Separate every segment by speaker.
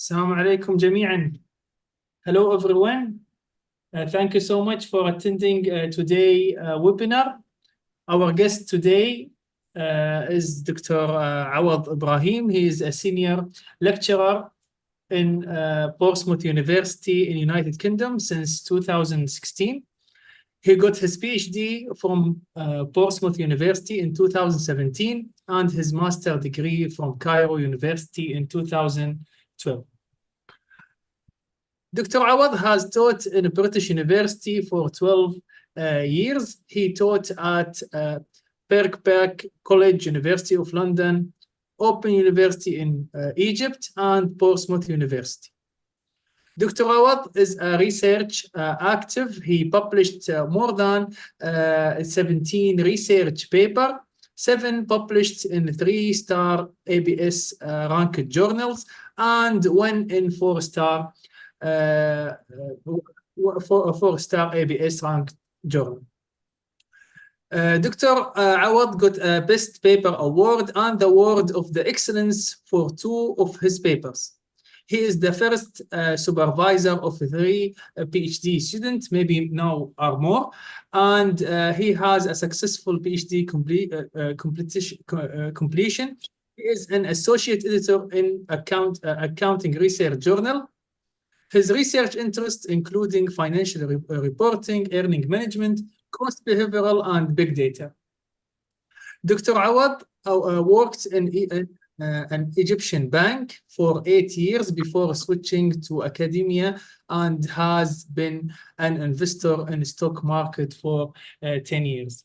Speaker 1: Assalamu alaikum jami'an. Hello everyone. Thank you so much for attending today webinar. Our guest today is Dr. Awad Ibrahim. He is a senior lecturer in Portsmouth University in United Kingdom since 2016. He got his PhD from Portsmouth University in 2017 and his master degree from Cairo University in 2012. Dr. Awad has taught in a British University for 12 years. He taught at Birkbeck College, University of London, Open University in Egypt, and Portsmouth University. Dr. Awad is a research active. He published more than 17 research papers, 7 published in 3-star ABS ranked journals, and 1 in 4-star 4-star ABS ranked journal. Dr. Awad got a Best Paper Award and the Award of the Excellence for 2 of his papers. He is the first supervisor of 3 PhD students, maybe now are more, and he has a successful PhD completion. He is an associate editor in Accounting Research Journal. His research interests including financial reporting, earning management, cost behavioral, and big data. Dr. Awad worked in an Egyptian bank for 8 years before switching to academia and has been an investor in the stock market for 10 years.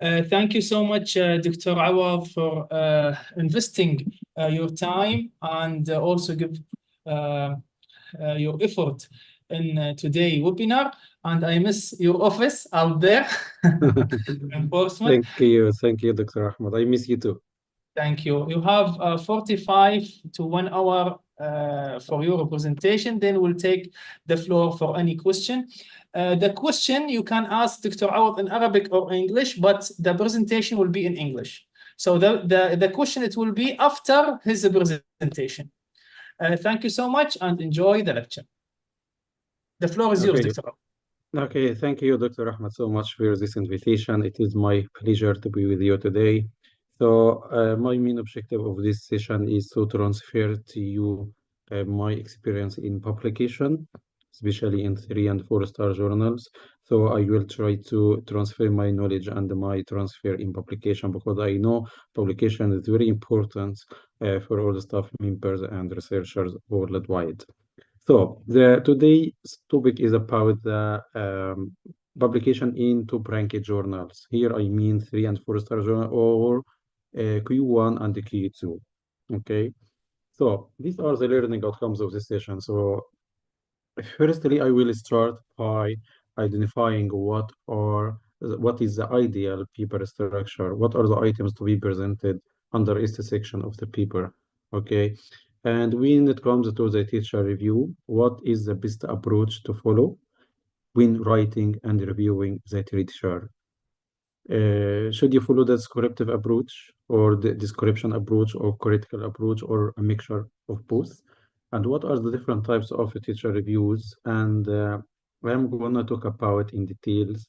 Speaker 1: Thank you so much, Dr. Awad, for investing your time and also give your effort in today's webinar. And I miss your office out there in Portsmouth.
Speaker 2: Thank you, Dr. Ahmed. I miss you too.
Speaker 1: Thank you. You have 45 to 1 hour for your presentation. Then we'll take the floor for any question. The question you can ask Dr. Awad in Arabic or English, but the presentation will be in English. So the question, it will be after his presentation. Thank you so much and enjoy the lecture. The floor is yours, Dr. Awad.
Speaker 2: Okay, thank you, Dr. Ahmed, so much for this invitation. It is my pleasure to be with you today. So my main objective of this session is to transfer to you my experience in publication. especially in 3 and 4-star journals. So I will try to transfer my knowledge and my transfer in publication, because I know publication is very important for all the staff members and researchers worldwide. So today's topic is about the publication in top-ranked journals. Here I mean 3 and 4-star journal, or Q1 and Q2. Okay. So these are the learning outcomes of this session. So firstly, I will start by identifying what is the ideal paper structure, what are the items to be presented under each section of the paper. Okay. And when it comes to the teacher review, what is the best approach to follow when writing and reviewing the teacher? Should you follow the descriptive approach, or the description approach, or critical approach, or a mixture of both? And what are the different types of teacher reviews? And I'm going to talk about in details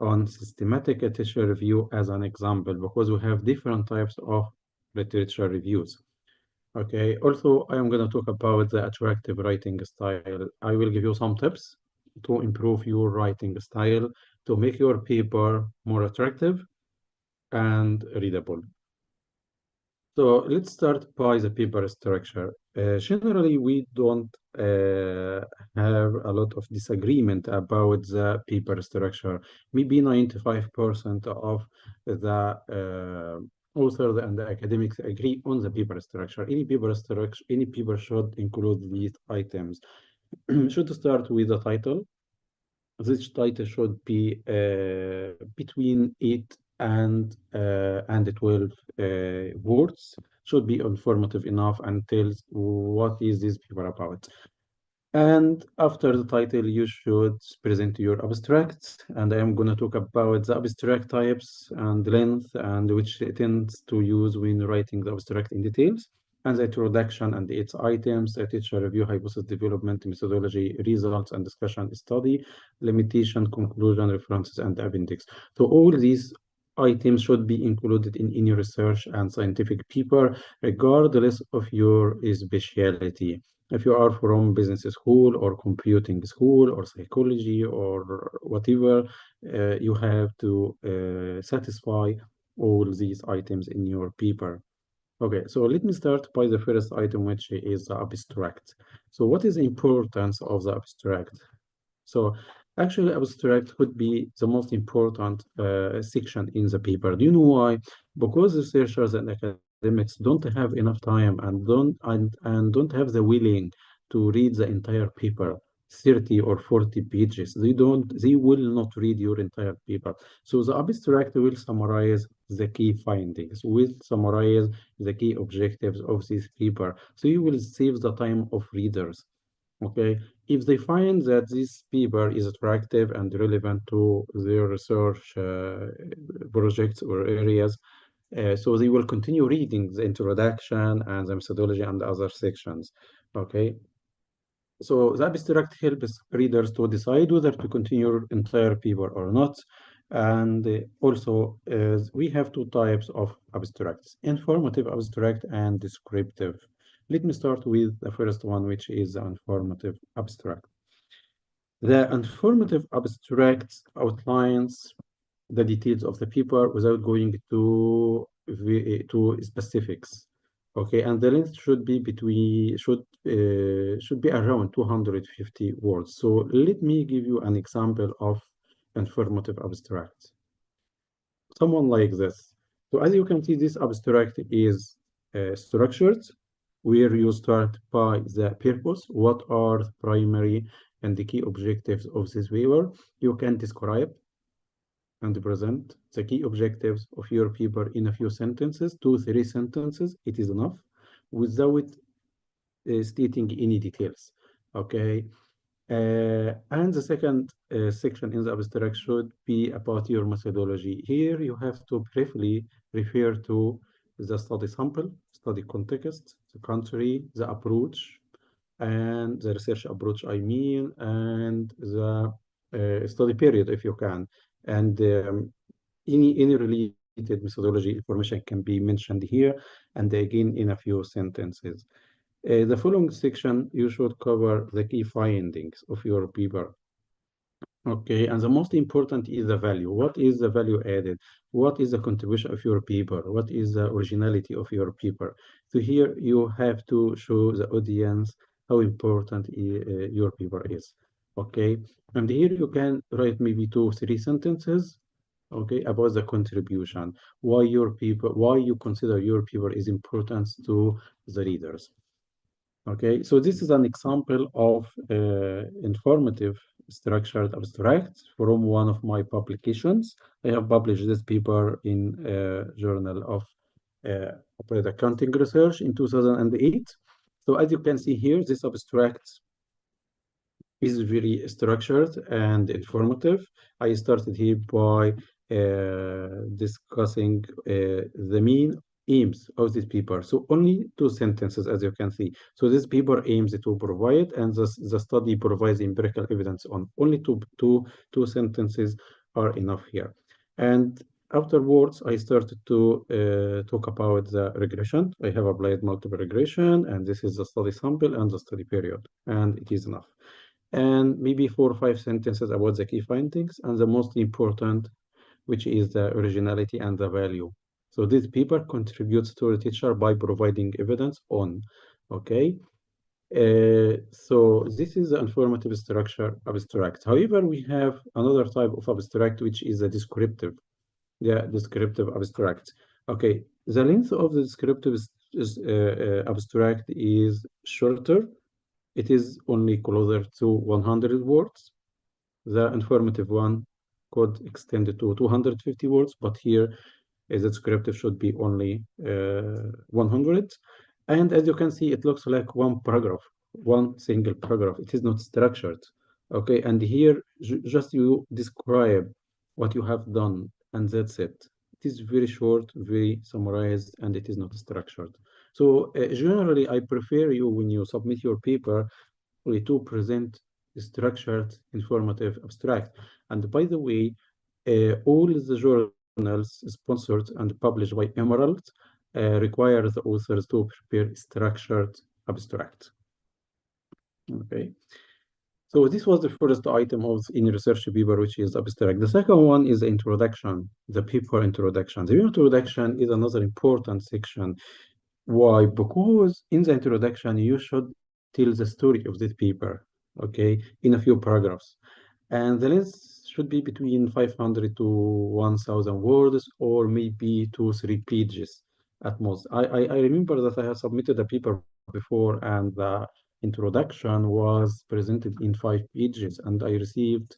Speaker 2: on systematic teacher review as an example, because we have different types of literature reviews. Okay, also I am going to talk about the attractive writing style. I will give you some tips to improve your writing style, to make your paper more attractive and readable. So let's start by the paper structure. Generally, we don't have a lot of disagreement about the paper structure. Maybe 95% of the authors and the academics agree on the paper structure. Any paper structure, any paper should include these items. Should start with the title. This title should be between 8 and 12 words. Should be informative enough and tells what is this paper about. And after the title, you should present your abstract. And I am going to talk about the abstract types and length, and which it tends to use when writing the abstract in details, and the introduction and its items, the teacher review, hypothesis development, methodology, results and discussion, study, limitation, conclusion, references, and appendix. So all these items should be included in any research and scientific paper, regardless of your specialty. If you are from business school or computing school or psychology or whatever, you have to satisfy all these items in your paper. Okay, so let me start by the first item, which is the abstract. So what is the importance of the abstract? So actually, abstract could be the most important section in the paper. Do you know why? Because researchers and academics don't have enough time and don't have the willing to read the entire paper, 30 or 40 pages. They will not read your entire paper. So the abstract will summarize the key findings, will summarize the key objectives of this paper. So you will save the time of readers. Okay, if they find that this paper is attractive and relevant to their research projects or areas, so they will continue reading the introduction and the methodology and other sections. Okay, so the abstract helps readers to decide whether to continue entire paper or not. And also, we have two types of abstracts: informative abstract and descriptive. Let me start with the first one, which is the informative abstract. The informative abstract outlines the details of the paper without going to specifics. Okay, and the length should be should be around 250 words. So let me give you an example of informative abstract. Someone like this. So as you can see, this abstract is structured, where you start by the purpose, what are the primary and the key objectives of this paper. You can describe and present the key objectives of your paper in a few sentences, 2-3 sentences, it is enough, without stating any details. Okay. And the second section in the abstract should be about your methodology. Here you have to briefly refer to the study sample, study context, the country, the approach, and the research approach, I mean, and the study period, if you can. And any related methodology information can be mentioned here, and again in a few sentences. The following section, you should cover the key findings of your paper. Okay, and the most important is the value. What is the value added? What is the contribution of your paper? What is the originality of your paper? So here you have to show the audience how important your paper is. Okay, and here you can write maybe 2, 3 sentences. Okay, about the contribution, why your paper, why you consider your paper is important to the readers. Okay, so this is an example of informative structured abstract from one of my publications. I have published this paper in Journal of Applied Accounting Research in 2008. So as you can see here, this abstract is very structured and informative. I started here by discussing the main aims of this paper. So only 2 sentences, as you can see. So this paper aims to provide, and the study provides empirical evidence on. Only two sentences are enough here. And afterwards, I started to talk about the regression. I have applied multiple regression, and this is the study sample and the study period, and it is enough. And maybe 4 or 5 sentences about the key findings and the most important, which is the originality and the value. So this paper contributes to the teacher by providing evidence on, okay? So this is the informative structure abstract. However, we have another type of abstract, which is a descriptive, descriptive abstract. Okay, the length of the descriptive abstract is shorter. It is only closer to 100 words. The informative one could extend it to 250 words, but here the descriptive should be only 100. And as you can see, it looks like one paragraph, one single paragraph. It is not structured. Okay, and here just you describe what you have done, and that's it. It is very short, very summarized, and it is not structured. So generally, I prefer you when you submit your paper to present structured, informative, abstract. And by the way, all the journals sponsored and published by Emerald require the authors to prepare structured abstract. Okay. So this was the first item of in research paper, which is abstract. The second one is the introduction, the paper introduction. The introduction is another important section. Why? Because in the introduction, you should tell the story of this paper, okay, in a few paragraphs. And the length should be between 500 to 1,000 words, or maybe 2, 3 pages at most. I remember that I have submitted a paper before, and the introduction was presented in 5 pages, and I received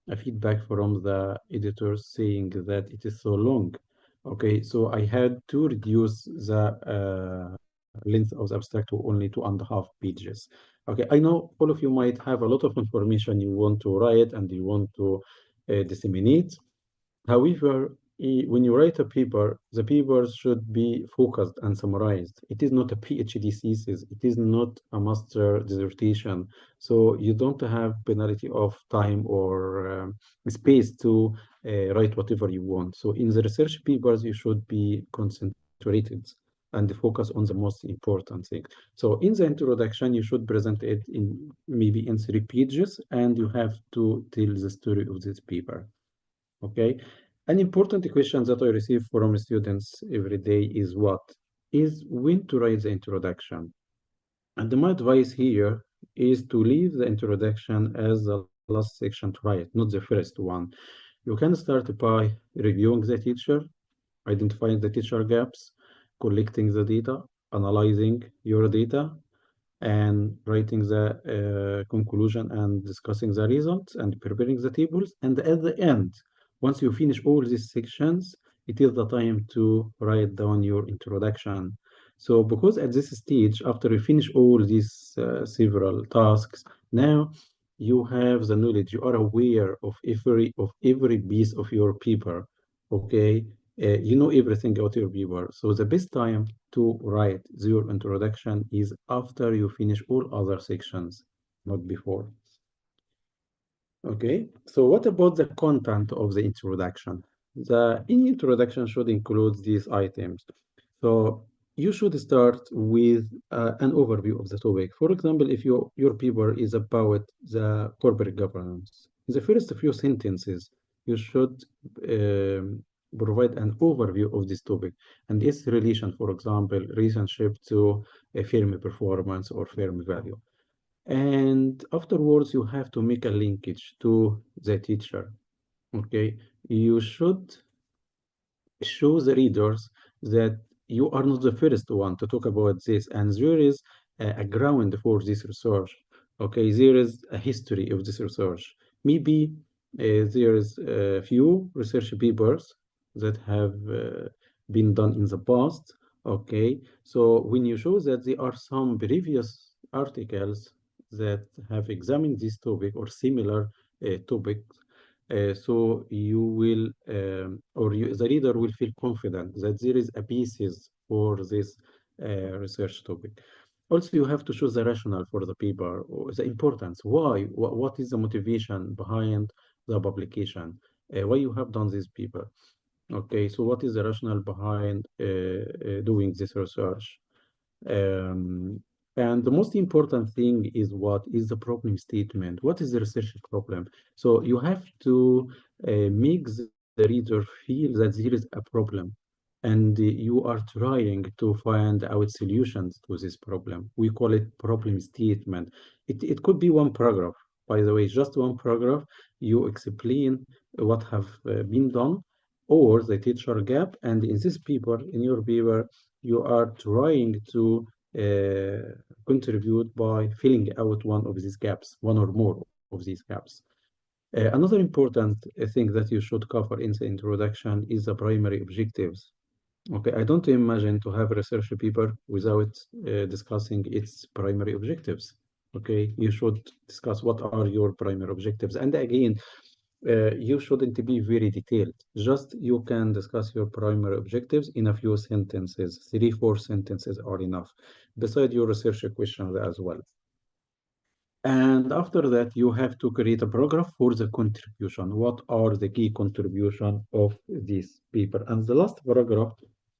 Speaker 2: a feedback from the editors saying that it is so long. Okay, so I had to reduce the length of the abstract to only 2.5 pages. Okay, I know all of you might have a lot of information you want to write and you want to disseminate. However, when you write a paper, the paper should be focused and summarized. It is not a PhD thesis. It is not a master dissertation. So you don't have penalty of time or space to write whatever you want. So in the research papers, you should be concentrated and focus on the most important thing. So in the introduction, you should present it in maybe in 3 pages, and you have to tell the story of this paper. Okay. An important question that I receive from students every day is what? Is when to write the introduction. And my advice here is to leave the introduction as the last section to write, not the first one. You can start by reviewing the teacher, identifying the teacher gaps, collecting the data, analyzing your data, and writing the conclusion and discussing the results and preparing the tables. And at the end, once you finish all these sections, it is the time to write down your introduction. So because at this stage, after you finish all these several tasks, now you have the knowledge, you are aware of every piece of your paper, okay? You know everything about your paper. So the best time to write your introduction is after you finish all other sections, not before. Okay, so what about the content of the introduction? The introduction should include these items. So you should start with an overview of the topic. For example, if your paper is about the corporate governance, in the first few sentences, you should provide an overview of this topic and its relation, for example, relationship to a firm performance or firm value. And afterwards, you have to make a linkage to the teacher. Okay, you should show the readers that you are not the first one to talk about this, and there is a ground for this research. Okay, there is a history of this research. Maybe there is a few research papers that have been done in the past. Okay, so when you show that there are some previous articles that have examined this topic or similar topics, so you will, the reader will feel confident that there is a basis for this research topic. Also, you have to show the rationale for the paper, or the importance. Why? What is the motivation behind the publication? Why you have done this paper? Okay, so what is the rationale behind doing this research? Um, and the most important thing is what is the problem statement? What is the research problem? So you have to make the reader feel that there is a problem and you are trying to find out solutions to this problem. We call it problem statement. It could be one paragraph, by the way, just one paragraph. You explain what have been done or the teacher gap. And in this paper, in your paper, you are trying to contribute by filling out one of these gaps, one or more of these gaps. Another important thing that you should cover in the introduction is the primary objectives. Okay, I don't imagine to have a research paper without discussing its primary objectives. Okay, you should discuss what are your primary objectives. And again, you shouldn't be very detailed. Just you can discuss your primary objectives in a few sentences. 3, 4 sentences are enough, beside your research questions as well. And after that, you have to create a paragraph for the contribution. What are the key contribution of this paper? And the last paragraph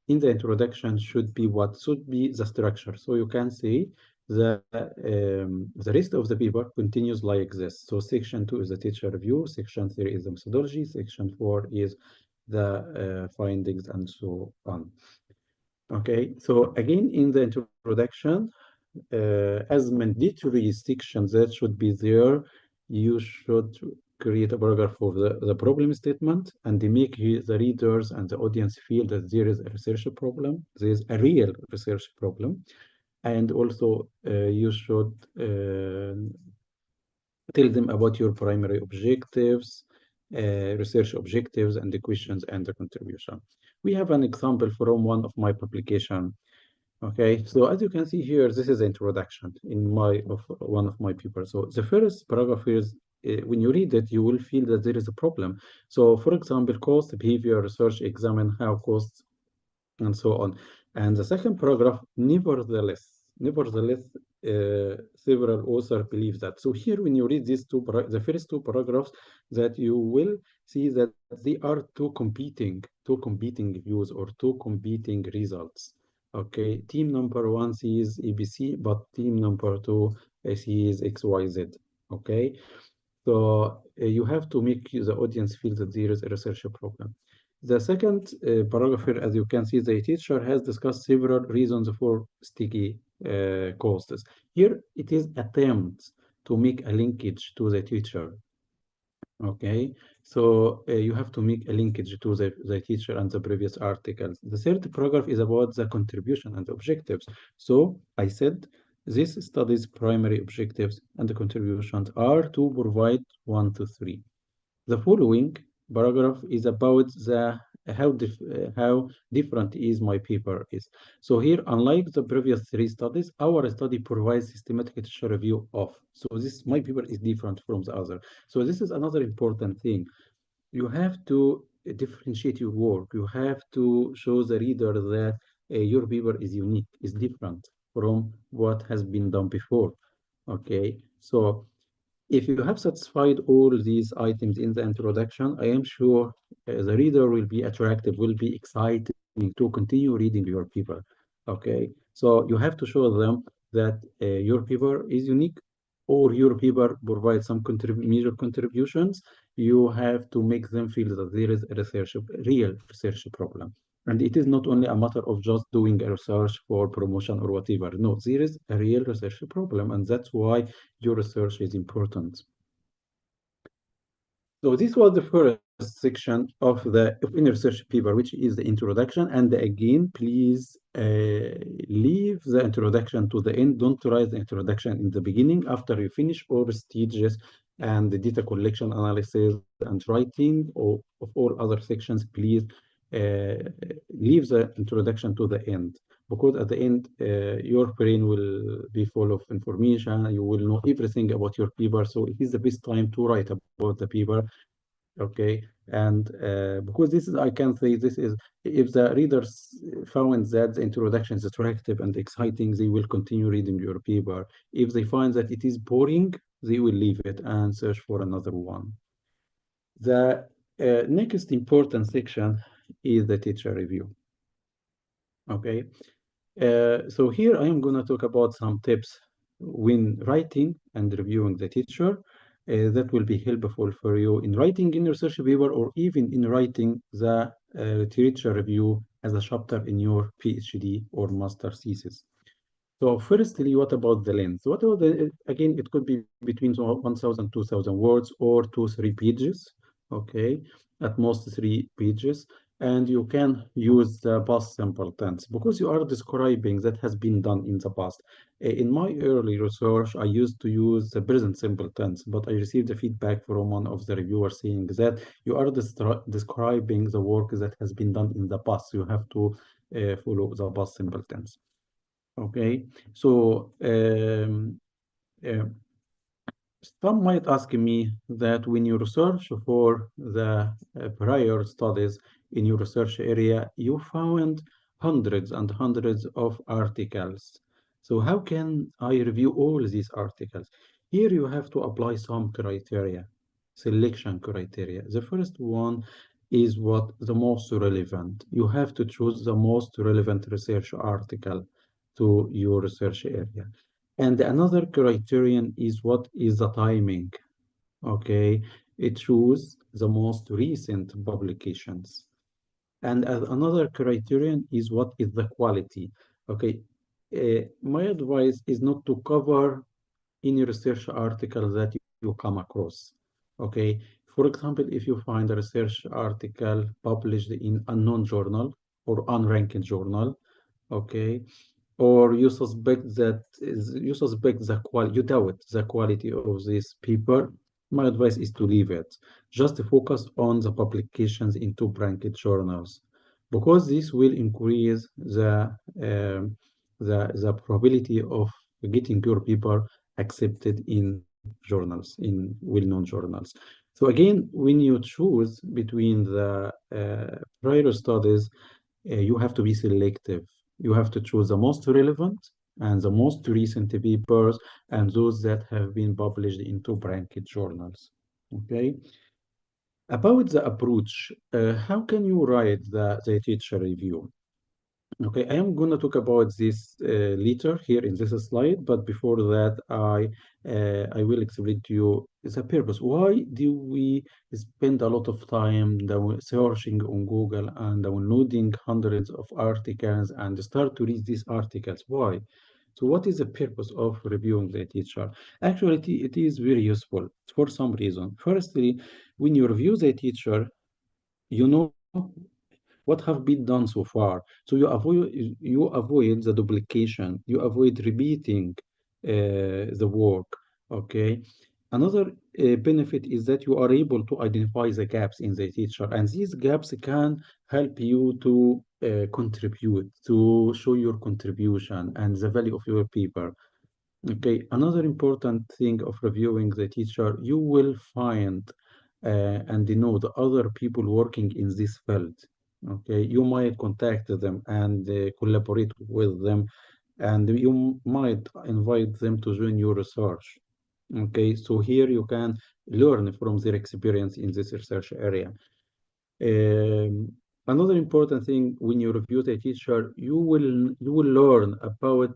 Speaker 2: in the introduction should be what should be the structure. So you can say the rest of the paper continues like this. So section 2 is the teacher review, section 3 is the methodology, section 4 is the findings, and so on. Okay, so again, in the introduction, as mandatory section that should be there, you should create a paragraph for the problem statement and make the readers and the audience feel that there is a research problem, there is a real research problem. And also, you should tell them about your primary objectives, research objectives, and the questions and the contribution. We have an example from one of my publication. Okay, so as you can see here, this is the introduction in one of my papers. So the first paragraph is when you read it, you will feel that there is a problem. So, for example, cost behavior research examine how costs and so on. And the second paragraph, nevertheless, several authors believe that. So here, when you read these the first two paragraphs, that you will see that they are two competing views or two competing results. Okay, team number one sees ABC, but team number two sees XYZ. Okay, so you have to make the audience feel that there is a research problem. The second paragraph here, as you can see, the teacher has discussed several reasons for sticky costs. Here, it is attempt to make a linkage to the teacher. Okay, so you have to make a linkage to the teacher and the previous articles. The third paragraph is about the contribution and objectives. So I said this study's primary objectives and the contributions are to provide 1 to 3. The following paragraph is about the how different is my paper is. So here, unlike the previous 3 studies, our study provides systematic literature review of. So this my paper is different from the other. So this is another important thing. You have to differentiate your work. You have to show the reader that your paper is unique, is different from what has been done before. Okay, so if you have satisfied all these items in the introduction, I am sure the reader will be attracted, will be excited to continue reading your paper. Okay, so you have to show them that your paper is unique or your paper provides some major contributions. You have to make them feel that there is a real research problem. And it is not only a matter of just doing a research for promotion or whatever. No, there is a real research problem, and that's why your research is important. So this was the first section of any research paper, which is the introduction. And again, please leave the introduction to the end. Don't write the introduction in the beginning. After you finish all the stages and the data collection, analysis, and writing of all other sections, please uh, leave the introduction to the end. Because at the end, your brain will be full of information. You will know everything about your paper. So it is the best time to write about the paper. Okay, and because this is, I can say this is, if the readers found that the introduction is attractive and exciting, they will continue reading your paper. If they find that it is boring, they will leave it and search for another one. The next important section is the teacher review. Okay, so here I am going to talk about some tips when writing and reviewing the teacher that will be helpful for you in writing in your research paper or even in writing the literature review as a chapter in your PhD or master thesis. So firstly, what about the length? What about again, it could be between 1,000, 2,000 words or 2, 3 pages, okay? At most 3 pages. And you can use the past simple tense because you are describing that has been done in the past. In my early research, I used to use the present simple tense, but I received the feedback from one of the reviewers saying that you are describing the work that has been done in the past. You have to follow the past simple tense. Okay, so uh, some might ask me that when you research for the prior studies in your research area, you found hundreds and hundreds of articles. So how can I review all these articles? Here you have to apply some criteria, selection criteria. The first one is what the most relevant. You have to choose the most relevant research article to your research area. And another criterion is what is the timing. Okay, it choose the most recent publications. And another criterion is what is the quality. Okay, my advice is not to cover any research article that you come across. Okay, for example, if you find a research article published in unknown journal or unranked journal, okay, or you suspect you suspect the quality, you doubt the quality of this paper, my advice is to leave it. Just focus on the publications in two-ranked journals, because this will increase the probability of getting your paper accepted in journals, in well-known journals. So again, when you choose between the prior studies, you have to be selective. You have to choose the most relevant and the most recent papers and those that have been published in two-ranked journals. Okay. About the approach, how can you write the teacher review? Okay, I am going to talk about this later here in this slide, but before that, I will explain to you the purpose. Why do we spend a lot of time searching on Google and downloading hundreds of articles and start to read these articles? Why? So what is the purpose of reviewing the teacher? Actually, it is very useful for some reason. Firstly, when you review the teacher, you know what have been done so far. So you avoid the duplication, you avoid repeating the work. Okay. Another benefit is that you are able to identify the gaps in the teacher, and these gaps can help you to contribute, to show your contribution and the value of your paper. Okay, another important thing of reviewing the teacher, you will find and know the other people working in this field. Okay, you might contact them and collaborate with them, and you might invite them to join your research. Okay, so here you can learn from their experience in this research area. Um, Another important thing when you review the teacher, you will learn about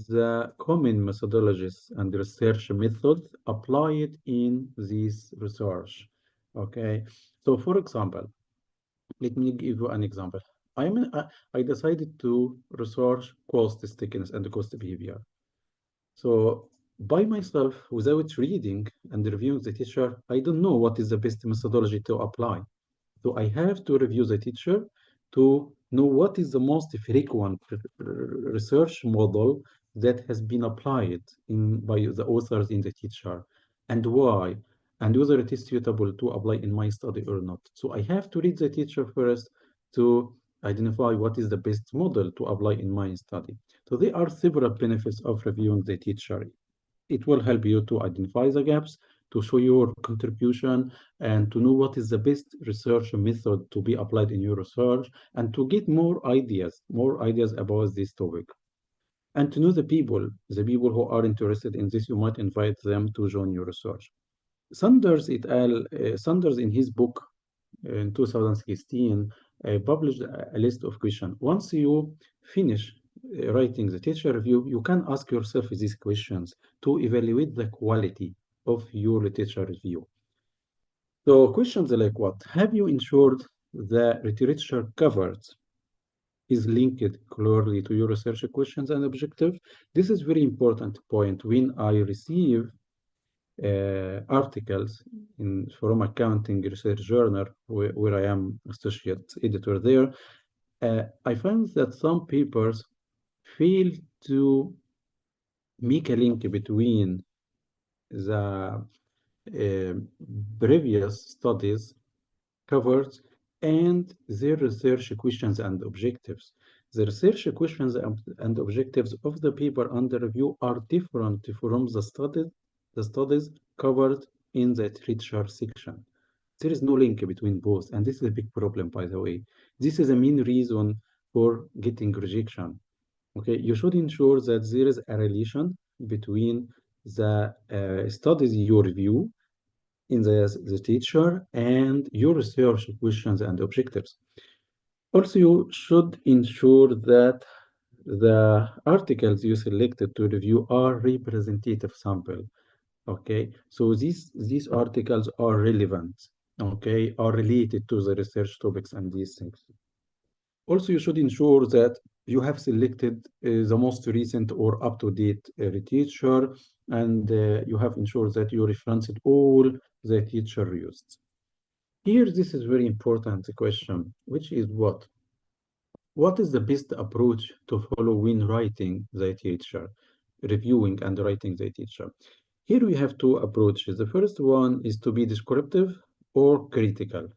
Speaker 2: the common methodologies and research methods applied in this research. Okay, so for example, let me give you an example. I decided to research cost stickiness and cost behavior. So by myself, without reading and reviewing the teacher, I don't know what is the best methodology to apply. So I have to review the teacher to know what is the most frequent research model that has been applied by the authors in the teacher and why, and whether it is suitable to apply in my study or not. So I have to read the teacher first to identify what is the best model to apply in my study. So there are several benefits of reviewing the teacher. It will help you to identify the gaps, to show your contribution, and to know what is the best research method to be applied in your research, and to get more ideas about this topic. And to know the people who are interested in this, you might invite them to join your research. Sanders in his book in 2016 published a list of questions. Once you finish writing the teacher review, you can ask yourself these questions to evaluate the quality of your literature review. So questions like what? Have you ensured the literature covered is linked clearly to your research questions and objective? This is very important point. When I receive articles from accounting research journal where I am associate editor there, I find that some papers fail to make a link between the uh, previous studies covered and their research questions and objectives. The research questions and objectives of the paper under review are different from the studies covered in the literature section. There is no link between both, and this is a big problem, by the way. This is a main reason for getting rejection. Okay, you should ensure that there is a relation between the studies you review in the teacher and your research questions and objectives. Also, you should ensure that the articles you selected to review are representative sample. Okay, so these articles are relevant, okay, are related to the research topics and these things. Also, you should ensure that you have selected the most recent or up-to-date literature, and you have ensured that you referenced all the teacher used. Here, this is very important question, which is what? What is the best approach to follow when writing the teacher, reviewing and writing the teacher? Here we have two approaches. The first one is to be descriptive or critical.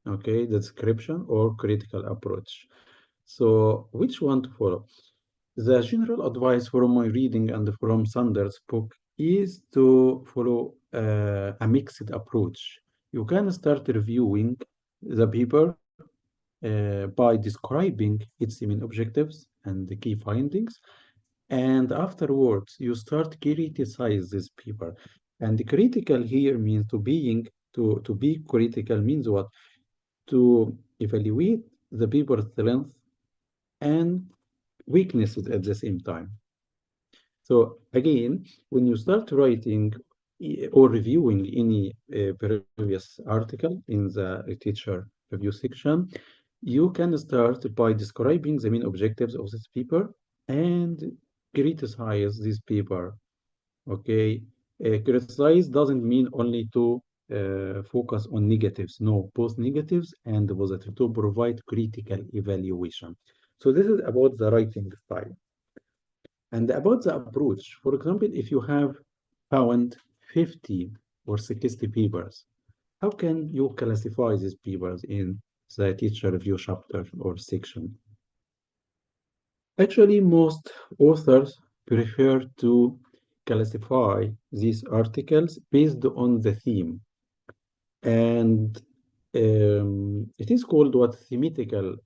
Speaker 2: Okay, the description or critical approach. So which one to follow? The general advice from my reading and from Sanders' book is to follow a mixed approach. You can start reviewing the paper by describing its main objectives and the key findings, and afterwards you start criticize this paper. And critical here means to be critical means what? To evaluate the paper's strength and weaknesses at the same time. So again, when you start writing or reviewing any previous article in the teacher review section, you can start by describing the main objectives of this paper and criticize this paper. Okay, criticize doesn't mean only to focus on negatives. No, both negatives and positive to provide critical evaluation. So this is about the writing style. And about the approach, for example, if you have found 50 or 60 papers, how can you classify these papers in the teacher review chapter or section? Actually, most authors prefer to classify these articles based on the theme. And it is called what thematical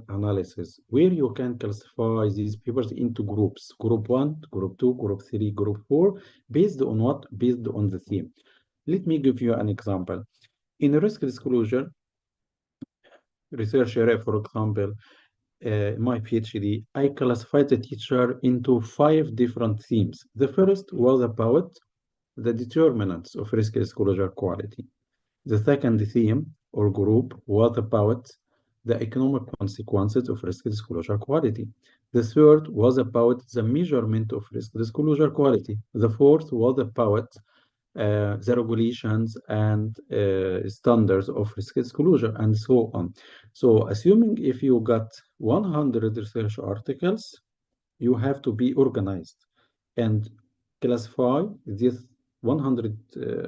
Speaker 2: analysis, where you can classify these papers into groups, group one, group two, group three, group four, based on what? Based on the theme. Let me give you an example. In risk disclosure, research area, for example, my PhD, I classified the teacher into 5 different themes. The first was about the determinants of risk disclosure quality. The second theme or group was about the economic consequences of risk disclosure quality. The third was about the measurement of risk disclosure quality. The fourth was about the regulations and standards of risk disclosure and so on. So assuming if you got 100 research articles, you have to be organized and classify these 100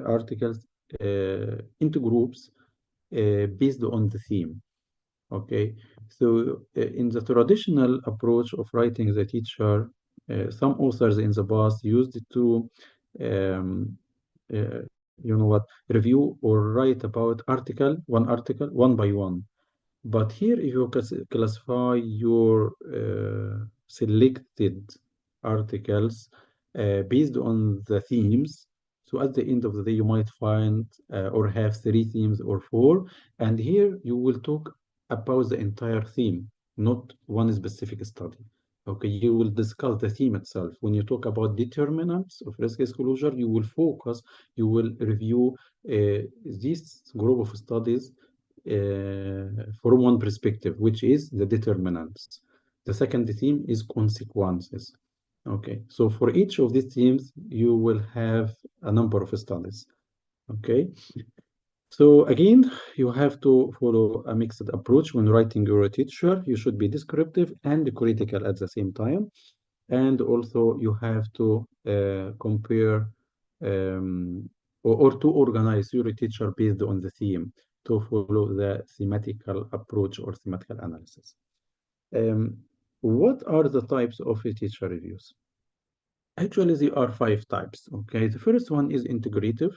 Speaker 2: articles into groups based on the theme. Okay, so in the traditional approach of writing the teacher, some authors in the past used to, um, you know what, review or write about article, one by one. But here, if you classify your selected articles based on the themes, so at the end of the day, you might find or have 3 themes or 4, and here you will talk about the entire theme, not one specific study. Okay, you will discuss the theme itself. When you talk about determinants of risk disclosure, you will focus, you will review this group of studies from one perspective, which is the determinants. The second theme is consequences. Okay, so for each of these themes, you will have a number of studies. Okay, so again, you have to follow a mixed approach when writing your literature. You should be descriptive and critical at the same time. And also you have to compare or to organize your literature based on the theme to follow the thematical approach or thematical analysis. Um, what are the types of literature reviews? Actually, there are 5 types. Okay, the first one is integrative,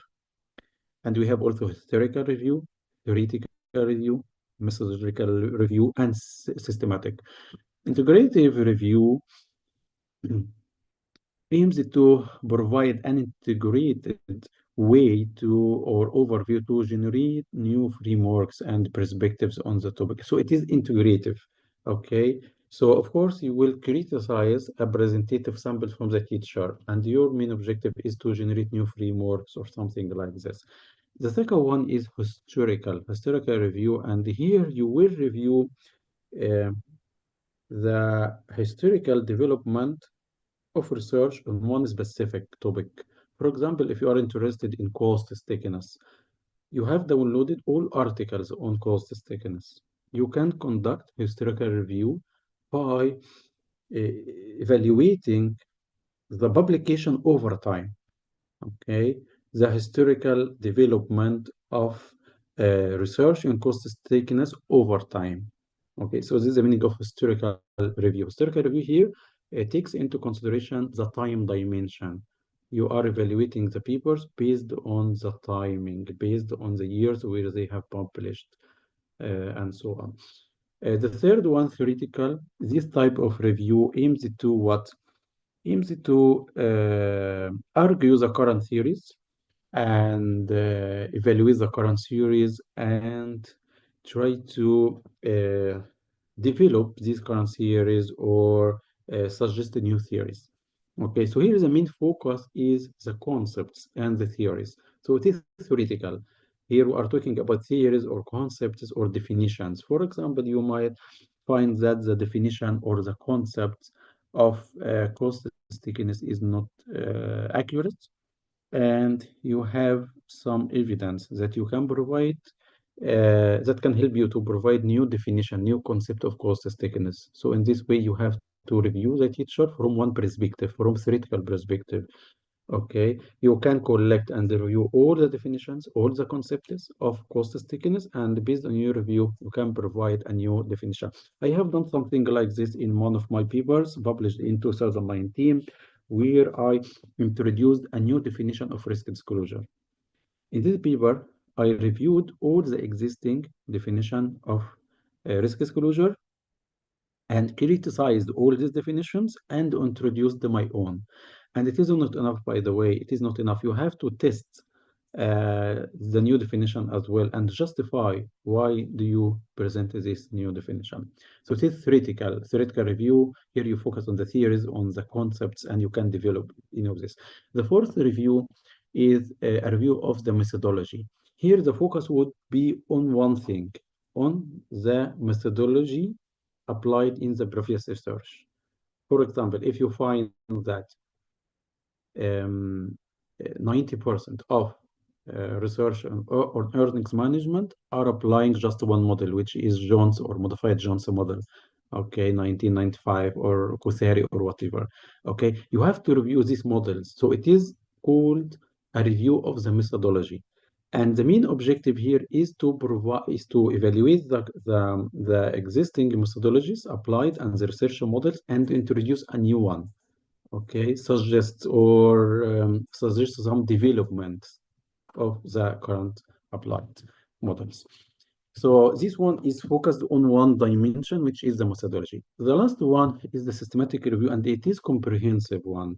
Speaker 2: and we have also historical review, theoretical review, methodological review, and systematic. Integrative review aims to provide an integrated way to or overview to generate new frameworks and perspectives on the topic. So it is integrative. Okay. So of course you will criticize a presentative sample from the teacher, and your main objective is to generate new frameworks or something like this. The second one is historical review, and here you will review uh, the historical development of research on one specific topic. For example, if you are interested in cost stickiness, you have downloaded all articles on cost stickiness. You can conduct historical review by evaluating the publication over time. Okay, the historical development of research in cost stickiness over time. Okay, so this is the meaning of historical review. Historical review here takes into consideration the time dimension. You are evaluating the papers based on the timing, based on the years where they have published, and so on. The third one, theoretical, this type of review aims to what? Aims to argue the current theories and evaluate the current series and try to develop these current series or suggest new theories. Okay, so here the main focus is the concepts and the theories. So it is theoretical. Here we are talking about theories or concepts or definitions. For example, you might find that the definition or the concept of cost stickiness is not accurate, and you have some evidence that you can provide that can help you to provide new definition, new concept of cost stickiness. So in this way, you have to review the teacher from one perspective, from theoretical perspective. Okay, you can collect and review all the definitions, all the concepts of cost stickiness, and based on your review, you can provide a new definition. I have done something like this in one of my papers published in 2019, where I introduced a new definition of risk disclosure. In this paper, I reviewed all the existing definition of risk disclosure and criticized all these definitions and introduced my own. And it is not enough, by the way, it is not enough. You have to test the new definition as well and justify why do you present this new definition. So it is theoretical review. Here you focus on the theories, on the concepts, and you can develop, this. The fourth review is a review of the methodology. Here the focus would be on one thing, on the methodology applied in the previous research. For example, if you find that 90% of research or earnings management are applying just one model, which is Jones or modified Jones model, okay, 1995 or Kuthari or whatever. Okay, you have to review these models. So it is called a review of the methodology. And the main objective here is to evaluate the existing methodologies applied and the research models and introduce a new one. Okay, suggest some development of the current applied models. So this one is focused on one dimension, which is the methodology. The last one is the systematic review, and it is comprehensive one.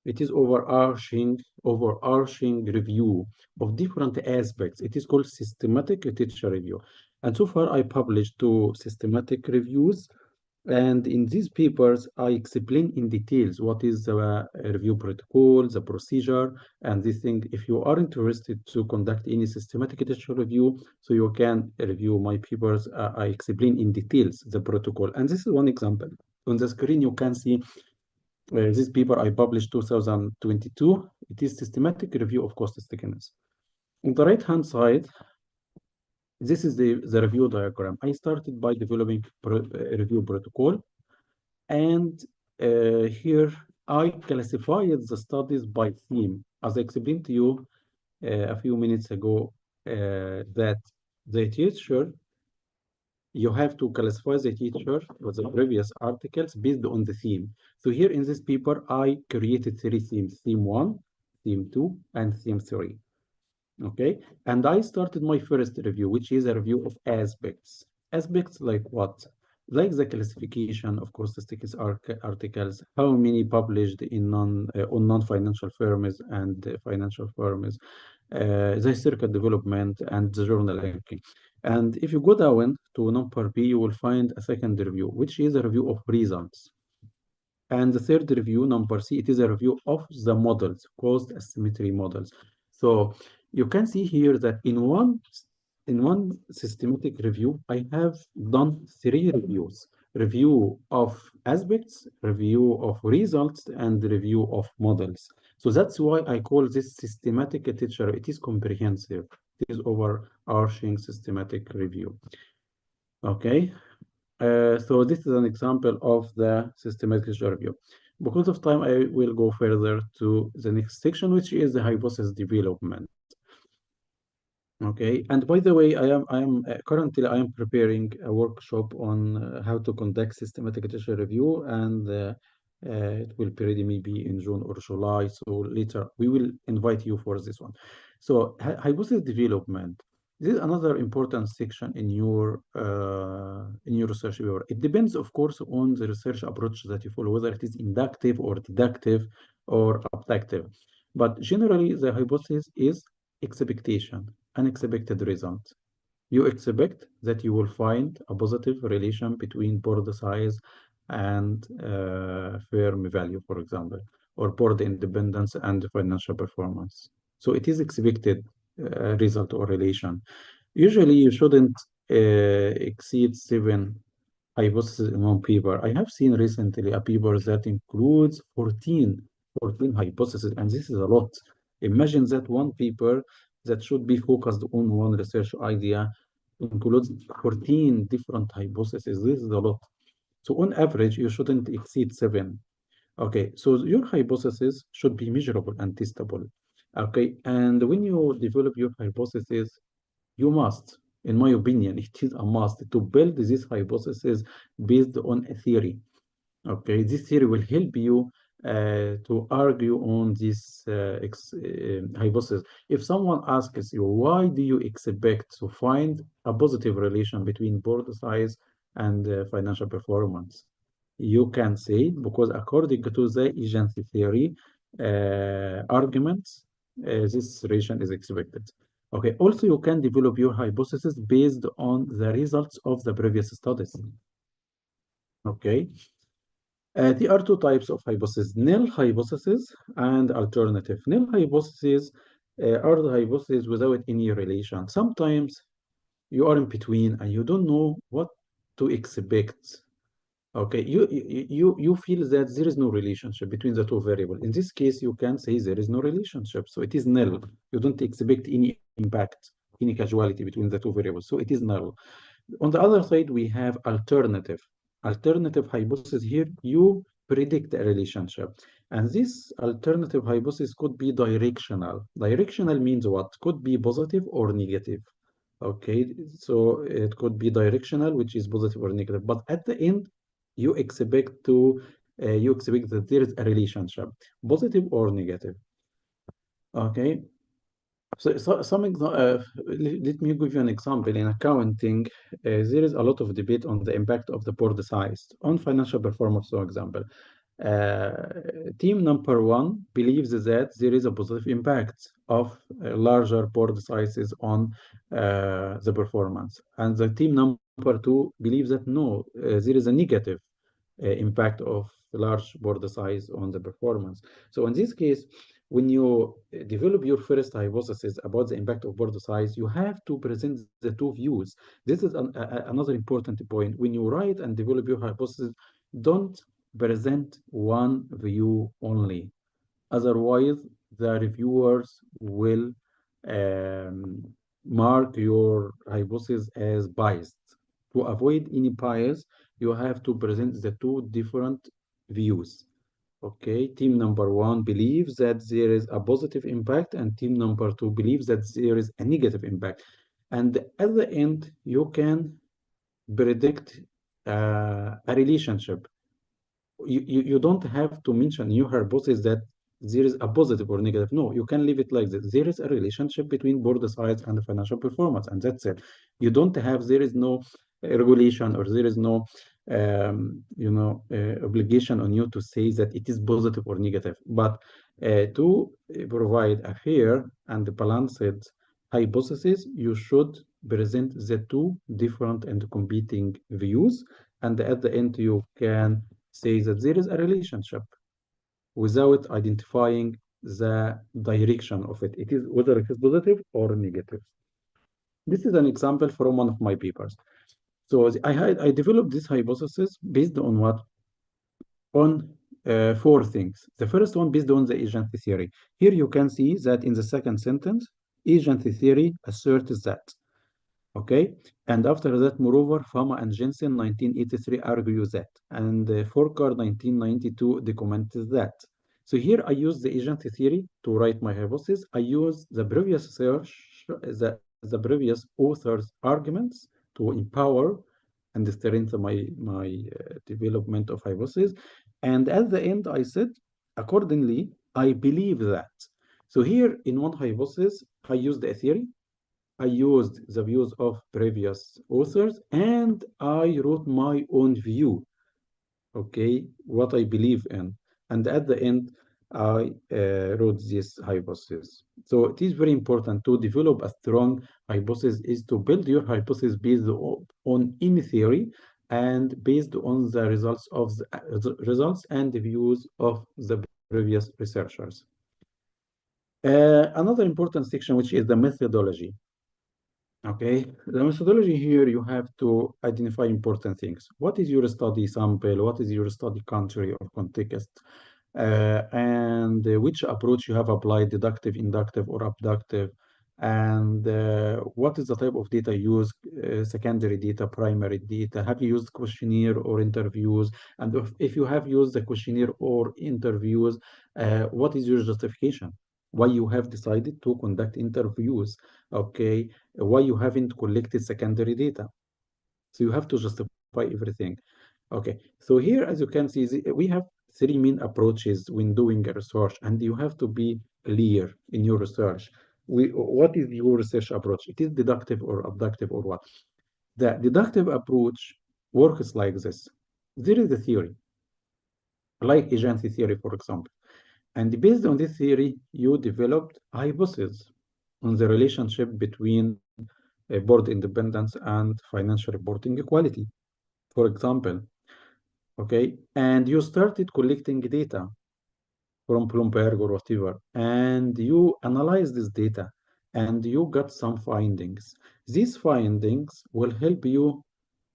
Speaker 2: It is overarching review of different aspects. It is called systematic literature review. And so far, I published 2 systematic reviews. And in these papers, I explain in details what is the review protocol, the procedure, and this thing. If you are interested to conduct any systematic literature review, so you can review my papers. I explain in details the protocol. And this is one example. On the screen, you can see this paper I published 2022. It is systematic review of cost stickiness. On the right-hand side, this is the review diagram. I started by developing a review protocol. And here I classified the studies by theme. As I explained to you a few minutes ago, that the teacher, you have to classify the teacher or the previous articles based on the theme. So here in this paper, I created 3 themes, theme 1, theme 2, and theme 3. Okay, and I started my first review, which is a review of aspects. Aspects like what? Like the classification of cost statistics articles, how many published in on non-financial firms and financial firms, the historical development, and the journal ranking. And if you go down to number B, you will find a second review, which is a review of results. And the third review, number C, it is a review of the models, cost asymmetry models. So you can see here that in one systematic review, I have done 3 reviews: review of aspects, review of results, and review of models. So that's why I call this systematic literature. It is comprehensive. It is overarching systematic review. Okay. So this is an example of the systematic review. Because of time, I will go further to the next section, which is the hypothesis development. Okay, and by the way, I am currently preparing a workshop on how to conduct systematic literature review, and it will be ready maybe in June or July. So later we will invite you for this one. So hypothesis development. This is another important section in your research paper. It depends, of course, on the research approach that you follow, whether it is inductive or deductive or abductive. But generally, the hypothesis is expectation, unexpected result. You expect that you will find a positive relation between board size and firm value, for example, or board independence and financial performance. So it is expected result or relation. Usually, you shouldn't exceed 7 hypotheses in one paper. I have seen recently a paper that includes 14 hypotheses, and this is a lot. Imagine that one paper that should be focused on one research idea includes 14 different hypotheses. This is a lot. So on average, you shouldn't exceed 7. Okay, so your hypothesis should be measurable and testable. Okay, and when you develop your hypothesis, you must, in my opinion, it is a must to build this hypothesis based on a theory. Okay, this theory will help you to argue on this hypothesis. If someone asks you, why do you expect to find a positive relation between board size and financial performance? You can say, because according to the agency theory arguments, this relation is expected. Okay, also you can develop your hypothesis based on the results of the previous studies. Okay, there are two types of hypothesis, null hypothesis and alternative. Null hypotheses are the hypotheses without any relation. Sometimes you are in between and you don't know what to expect. Okay, you feel that there is no relationship between the two variables. In this case, you can say there is no relationship. So it is null. You don't expect any impact, any causality between the two variables. So it is null. On the other side, we have alternative. Alternative hypothesis here, you predict a relationship. And this alternative hypothesis could be directional. Directional means what? Could be positive or negative. Okay, so it could be directional, which is positive or negative. But at the end, you expect to you expect that there is a relationship, positive or negative. Okay, so let me give you an example. In accounting, there is a lot of debate on the impact of the board size on financial performance, for example. Uh, Team number one believes that there is a positive impact of larger board sizes on the performance. And the team number two believes that no, there is a negative impact of large board size on the performance. So in this case, when you develop your first hypothesis about the impact of board size, you have to present the two views. This is another important point. When you write and develop your hypothesis, don't present one view only. Otherwise, the reviewers will um, mark your hypothesis as biased. To avoid any bias, you have to present the two different views. Okay, team number one believes that there is a positive impact, and team number two believes that there is a negative impact. And at the end, you can predict a relationship. You don't have to mention in your hypothesis that there is a positive or negative. No, you can leave it like this. There is a relationship between board size and financial performance, and that's it. You don't have, there is no regulation or there is no, obligation on you to say that it is positive or negative. But to provide a fair and balanced hypothesis, you should present the two different and competing views, and at the end you can say that there is a relationship without identifying the direction of it. It is whether it is positive or negative. This is an example from one of my papers. So I developed this hypothesis based on what? On four things. The first one based on the agency theory. Here you can see that in the second sentence, agency theory asserts that. Okay, and after that, moreover, Fama and Jensen 1983 argue that, and Forkar 1992 documented that. So here I use the agency theory to write my hypothesis. I use the previous search, the previous author's arguments to empower and strengthen my development of hypothesis. And at the end, I said, accordingly, I believe that. So here in one hypothesis, I used a theory. I used the views of previous authors and I wrote my own view, okay, what I believe in. And at the end, I wrote this hypothesis. So it is very important to develop a strong hypothesis is to build your hypothesis based on any theory and based on the results of the results and the views of the previous researchers. Another important section, which is the methodology. Okay, the methodology here, you have to identify important things. What is your study sample? What is your study country or context? And which approach you have applied, deductive, inductive, or abductive? And what is the type of data used, secondary data, primary data? Have you used questionnaire or interviews? And if you have used the questionnaire or interviews, what is your justification? Why you have decided to conduct interviews? Okay, why you haven't collected secondary data? So you have to justify everything. Okay, so here, as you can see, we have three main approaches when doing a research, and you have to be clear in your research. What is your research approach? It is deductive or abductive or what? The deductive approach works like this. There is a theory, like agency theory, for example. And based on this theory, you developed a hypothesis on the relationship between board independence and financial reporting equality, for example. Okay, and you started collecting data from Bloomberg or whatever, and you analyze this data and you got some findings. These findings will help you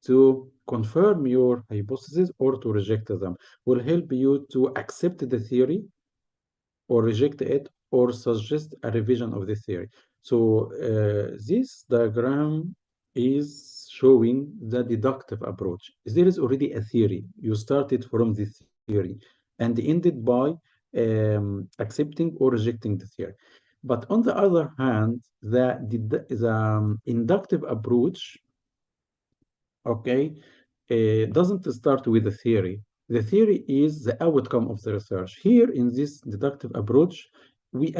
Speaker 2: to confirm your hypothesis or to reject them, will help you to accept the theory or reject it or suggest a revision of the theory. So this diagram is showing the deductive approach. There is already a theory. You started from this theory and ended by accepting or rejecting the theory. But on the other hand, the inductive approach, okay, doesn't start with the theory. The theory is the outcome of the research. Here in this deductive approach, we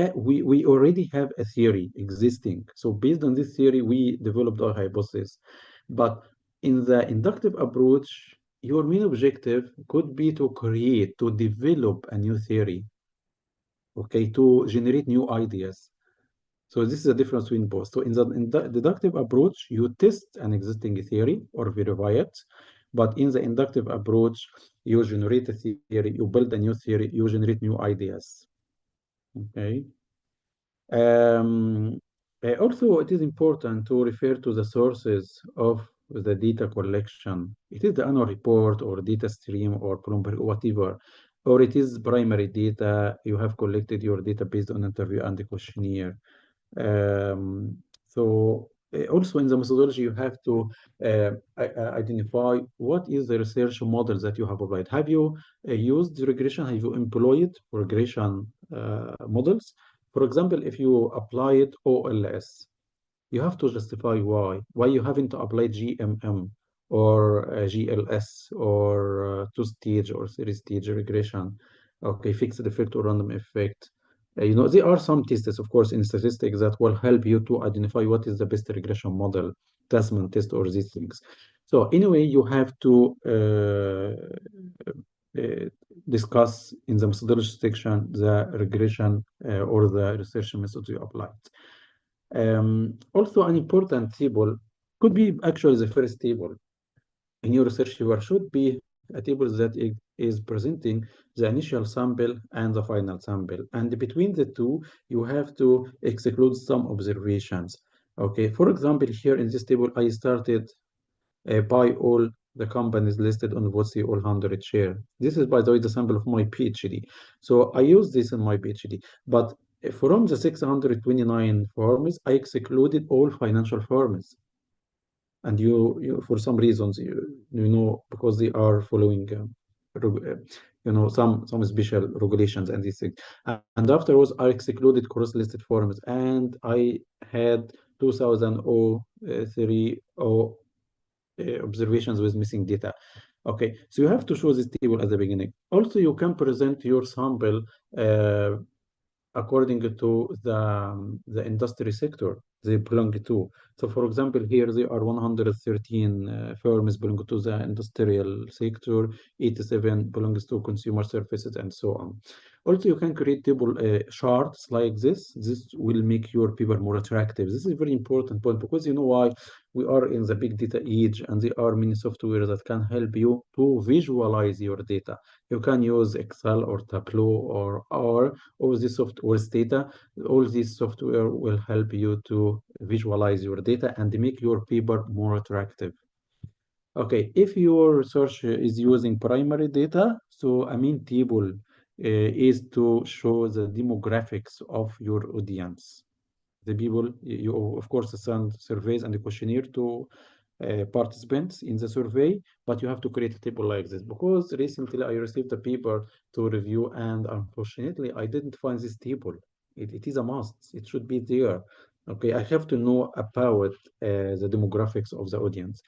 Speaker 2: already have a theory existing. So based on this theory, we developed our hypothesis. But in the inductive approach, your main objective could be to create, to develop a new theory, okay, to generate new ideas. So this is the difference between both. So in the deductive approach, you test an existing theory or verify it. But in the inductive approach, you generate a theory, you build a new theory, you generate new ideas. Okay. Um, Also, it is important to refer to the sources of the data collection. It is the annual report or data stream or Bloomberg, whatever, or it is primary data. You have collected your data based on interview and the questionnaire. So also in the methodology, you have to identify what is the research model that you have applied. Have you used regression? Have you employed regression models? For example, if you applied OLS, you have to justify why you haven't applied GMM or GLS or two-stage or three-stage regression. Okay, fixed effect or random effect. There are some tests, of course, in statistics that will help you to identify what is the best regression model, Tasman test, or these things. So anyway, you have to uh, discuss in the methodology section the regression or the research methods you applied. Also, an important table could be actually the first table in your research paper should be a table that is presenting the initial sample and the final sample. And between the two, you have to exclude some observations. Okay, for example, here in this table, I started by all the companies listed on WOTC all 100 share. This is, by the way, the sample of my PhD. So I use this in my PhD. But from the 629 firms, I excluded all financial firms. And you for some reasons, because they are following, some special regulations and these things. And afterwards, I excluded cross-listed firms, and I had 2003 observations with missing data. Okay, so you have to show this table at the beginning. Also, you can present your sample according to the industry sector they belong to. So, for example, here there are 113 firms belong to the industrial sector, 87 belongs to consumer services, and so on. Also, you can create table charts like this. This will make your paper more attractive. This is a very important point because you know why we are in the big data age, and there are many software that can help you to visualize your data. You can use Excel or Tableau or R. All this software data, all this software will help you to visualize your data and make your paper more attractive. Okay, if your research is using primary data, so a main table is to show the demographics of your audience. The people, you of course send surveys and a questionnaire to participants in the survey, but you have to create a table like this because recently I received a paper to review and unfortunately I didn't find this table. It is a must. It should be there. Okay, I have to know about the demographics of the audience.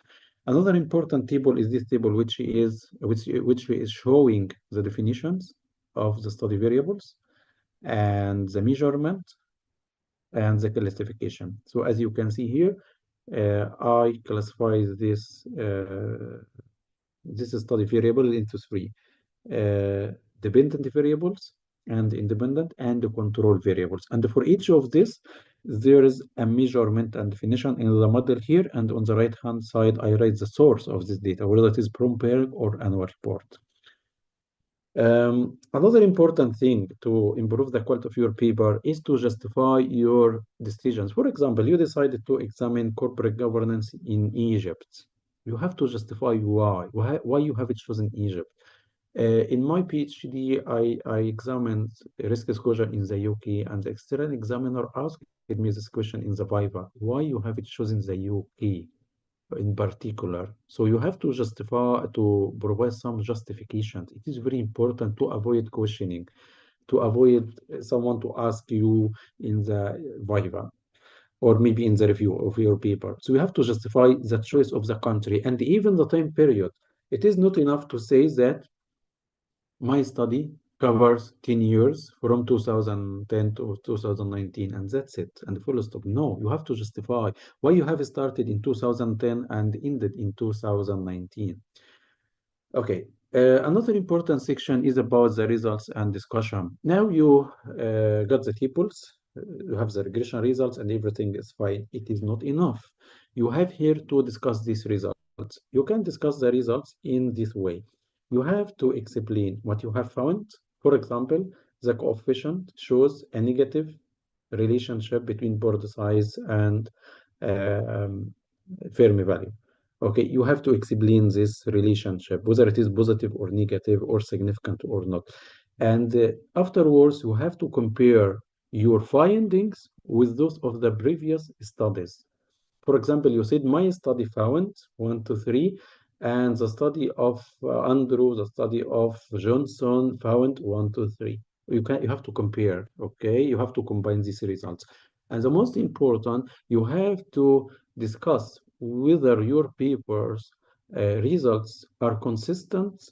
Speaker 2: Another important table is this table, which is showing the definitions of the study variables and the measurement and the classification. So as you can see here, I classify this study variable into three dependent variables, and independent and the control variables. And for each of this, there is a measurement and definition in the model here. And on the right-hand side, I write the source of this data, whether it is Bloomberg or annual report. Another important thing to improve the quality of your paper is to justify your decisions. For example, you decided to examine corporate governance in Egypt. You have to justify why you have chosen Egypt. In my PhD, I examined risk exposure in the UK, and the external examiner asked me this question in the Viva, why you have chosen the UK in particular. So you have to justify, to provide some justifications. It is very important to avoid questioning, to avoid someone to ask you in the Viva or maybe in the review of your paper. So you have to justify the choice of the country and even the time period. It is not enough to say that my study covers 10 years from 2010 to 2019, and that's it, and full stop. No, you have to justify why you have started in 2010 and ended in 2019. Okay, another important section is about the results and discussion. Now you got the tables, you have the regression results, and everything is fine. It is not enough. You have here to discuss these results. You can discuss the results in this way. You have to explain what you have found. For example, the coefficient shows a negative relationship between board size and um, Fermi value. Okay, you have to explain this relationship, whether it is positive or negative or significant or not. And afterwards, you have to compare your findings with those of the previous studies. For example, you said my study found 1, 2, 3, and the study of Andrew, the study of Johnson found 1, 2, 3. You have to compare, okay? You have to combine these results. And the most important, you have to discuss whether your paper's results are consistent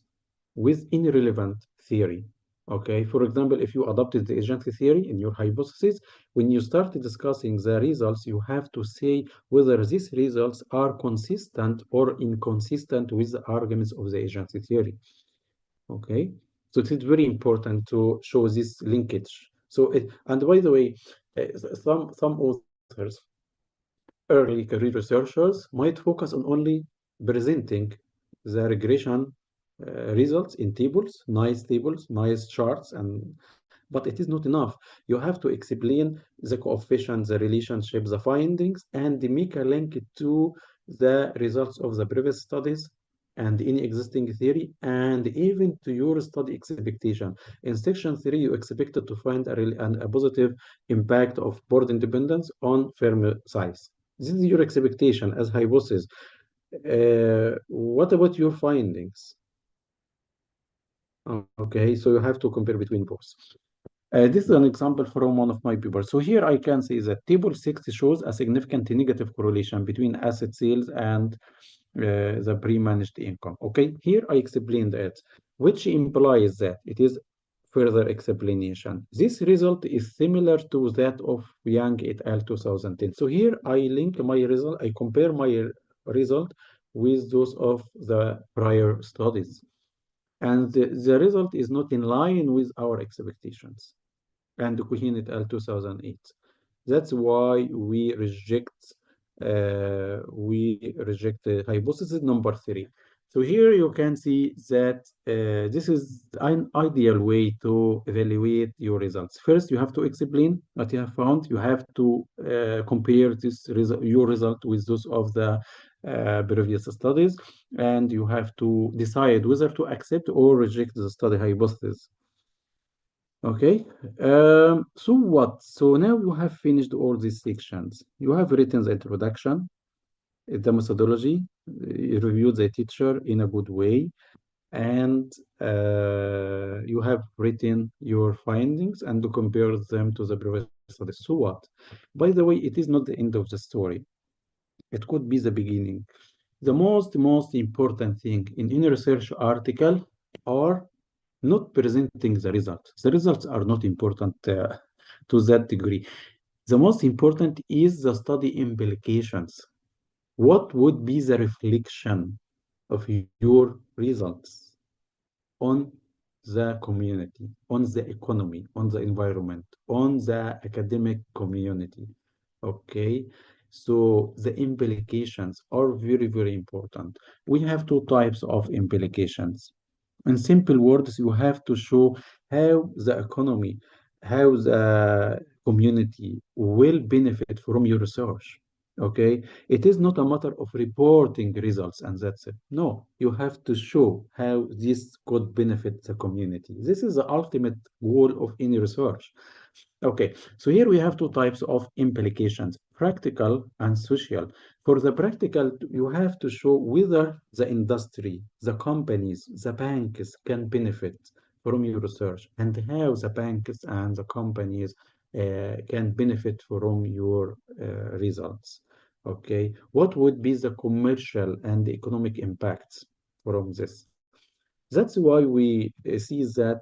Speaker 2: with any relevant theory. Okay, for example, if you adopted the agency theory in your hypothesis, when you start discussing the results, you have to say whether these results are consistent or inconsistent with the arguments of the agency theory. Okay, so it is very important to show this linkage. So, and by the way, some authors, early career researchers, might focus on only presenting the regression results in tables, nice charts, but it is not enough. You have to explain the coefficients, the relationship, the findings, and make a link to the results of the previous studies and any existing theory, and even to your study expectation. In section 3, you expected to find a positive impact of board independence on firm size. This is your expectation as hypothesis. What about your findings? Okay, so you have to compare between both. This is an example from one of my papers. So here I can say that table 6 shows a significant negative correlation between asset sales and the pre-managed income. Okay, here I explained it, which implies that it is further explanation. This result is similar to that of Yang et al. 2010. So here I link my result, I compare my result with those of the prior studies. And the result is not in line with our expectations and Kuhin et al. 2008. That's why we reject hypothesis number 3. So here you can see that this is an ideal way to evaluate your results. First, you have to explain what you have found. You have to compare your result with those of the previous studies, and you have to decide whether to accept or reject the study hypothesis. Okay, so what? So now you have finished all these sections. You have written the introduction, the methodology, you reviewed the teacher in a good way, and you have written your findings and to compare them to the previous studies. So what? By the way, it is not the end of the story. It could be the beginning. The most important thing in any research article are not presenting the results. The results are not important to that degree. The most important is the study implications. What would be the reflection of your results on the community, on the economy, on the environment, on the academic community. Okay, so the implications are very, very important. We have two types of implications. In simple words, you have to show how the economy, how the community will benefit from your research. Okay, it is not a matter of reporting results and that's it. No, you have to show how this could benefit the community. This is the ultimate goal of any research. Okay, so here we have two types of implications, practical and social. For the practical, you have to show whether the industry, the companies, the banks can benefit from your research and how the banks and the companies can benefit from your results. Okay, what would be the commercial and economic impacts from this? That's why we see that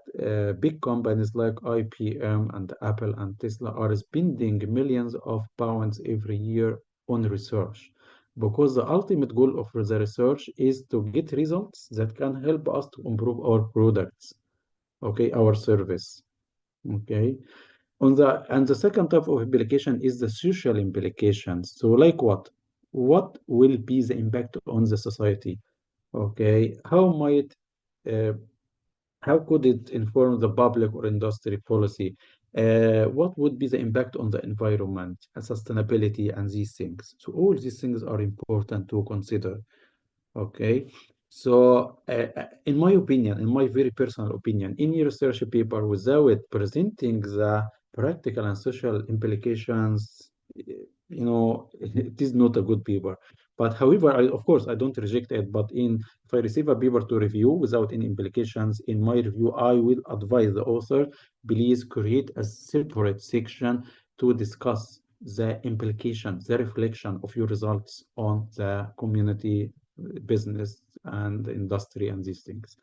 Speaker 2: big companies like IBM and Apple and Tesla are spending millions of pounds every year on research because the ultimate goal of the research is to get results that can help us to improve our products, okay, our service, okay. And the second type of implication is the social implications. So like what? What will be the impact on the society? Okay, uh, how could it inform the public or industry policy? What would be the impact on the environment and sustainability and these things? So all these things are important to consider. Okay, so in my opinion, in my very personal opinion, any research paper without presenting the practical and social implications, it is not a good paper. But however, of course, I don't reject it. But if I receive a paper to review without any implications, in my review, I will advise the author, please create a separate section to discuss the implications, the reflection of your results on the community, business and industry and these things.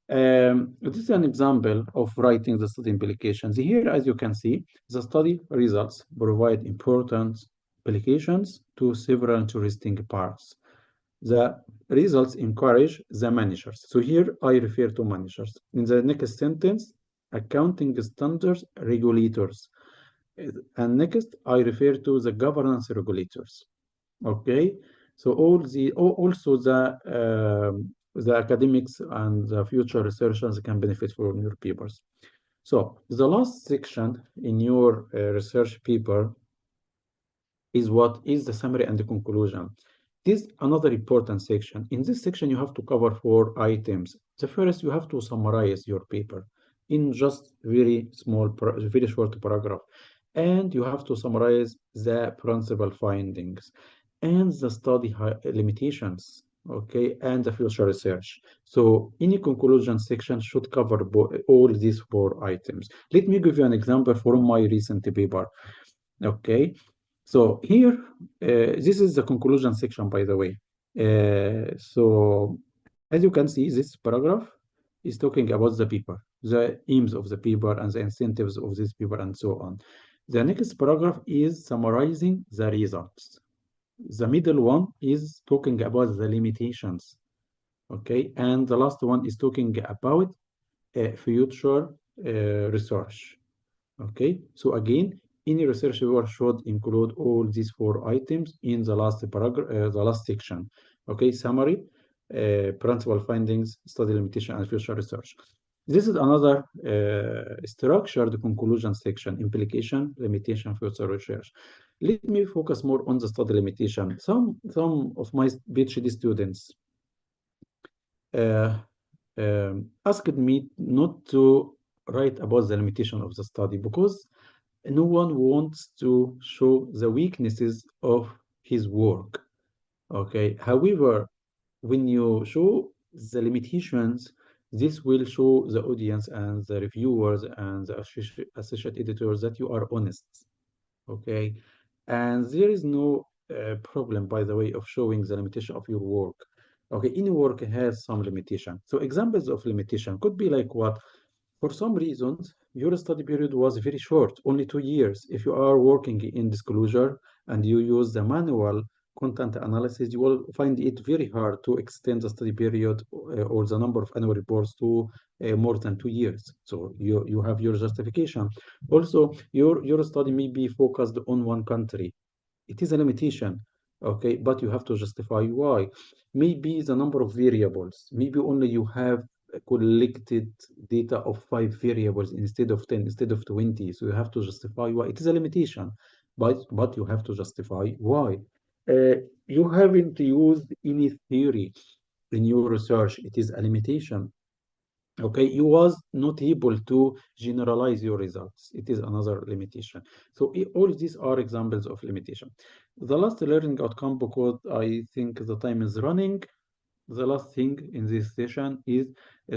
Speaker 2: This is an example of writing the study implications. Here, as you can see, the study results provide important implications to several interesting parts. The results encourage the managers. So here I refer to managers. In the next sentence, accounting standards regulators. And next, I refer to the governance regulators. Okay, so also the academics and the future researchers can benefit from your papers. So the last section in your research paper is what is the summary and the conclusion. This is another important section. In this section, you have to cover 4 items. The first, you have to summarize your paper in just very small, very short paragraph. And you have to summarize the principal findings and the study limitations, okay, and the future research. So any conclusion section should cover all these 4 items. Let me give you an example from my recent paper, okay. So here, this is the conclusion section, by the way. So as you can see, this paragraph is talking about the paper, the aims of the paper and the incentives of this paper and so on. The next paragraph is summarizing the results. The middle one is talking about the limitations, okay? And the last one is talking about future research. Okay, so again, any research paper should include all these 4 items in the last paragraph, the last section. Okay, summary, principal findings, study limitation, and future research. This is another structured conclusion section, implication, limitation, future research. Let me focus more on the study limitation. Some of my PhD students uh, asked me not to write about the limitation of the study because no one wants to show the weaknesses of his work. Okay. However, when you show the limitations, this will show the audience and the reviewers and the associate editors that you are honest. Okay. And there is no problem, by the way, of showing the limitation of your work. Okay. Any work has some limitation. So examples of limitation could be like what? For some reasons, your study period was very short, only 2 years. If you are working in disclosure and you use the manual content analysis, you will find it very hard to extend the study period or the number of annual reports to more than 2 years. So you have your justification. Also, your study may be focused on one country. It is a limitation, okay, but you have to justify why. Maybe the number of variables, maybe only you have collected data of 5 variables instead of 10, instead of 20. So you have to justify why. It is a limitation, but you have to justify why. Uh, you haven't used any theory in your research. It is a limitation. Okay, you was not able to generalize your results. It is another limitation. So all these are examples of limitation. The last learning outcome, because I think the time is running, the last thing in this session is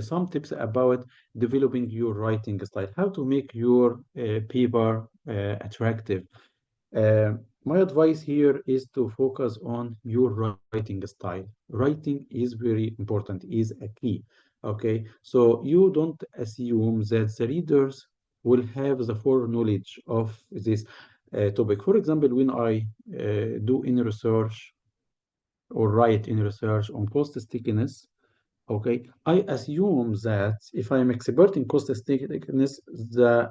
Speaker 2: some tips about developing your writing style, how to make your paper attractive. Uh, my advice here is to focus on your writing style. Writing is very important, is a key. Okay, so you don't assume that the readers will have the full knowledge of this topic. For example, when I do in research or write in research on cost stickiness, okay, I assume that if I am expert in cost effectiveness,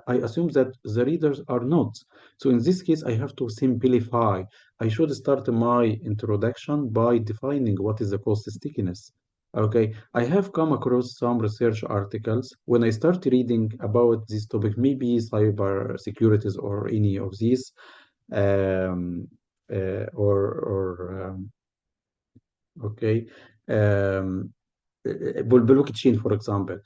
Speaker 2: I assume that the readers are not. So in this case, I have to simplify. I should start my introduction by defining what is the cost stickiness. Okay, I have come across some research articles when I start reading about this topic, maybe cyber securities or any of these, um, or okay. Um, blockchain, for example.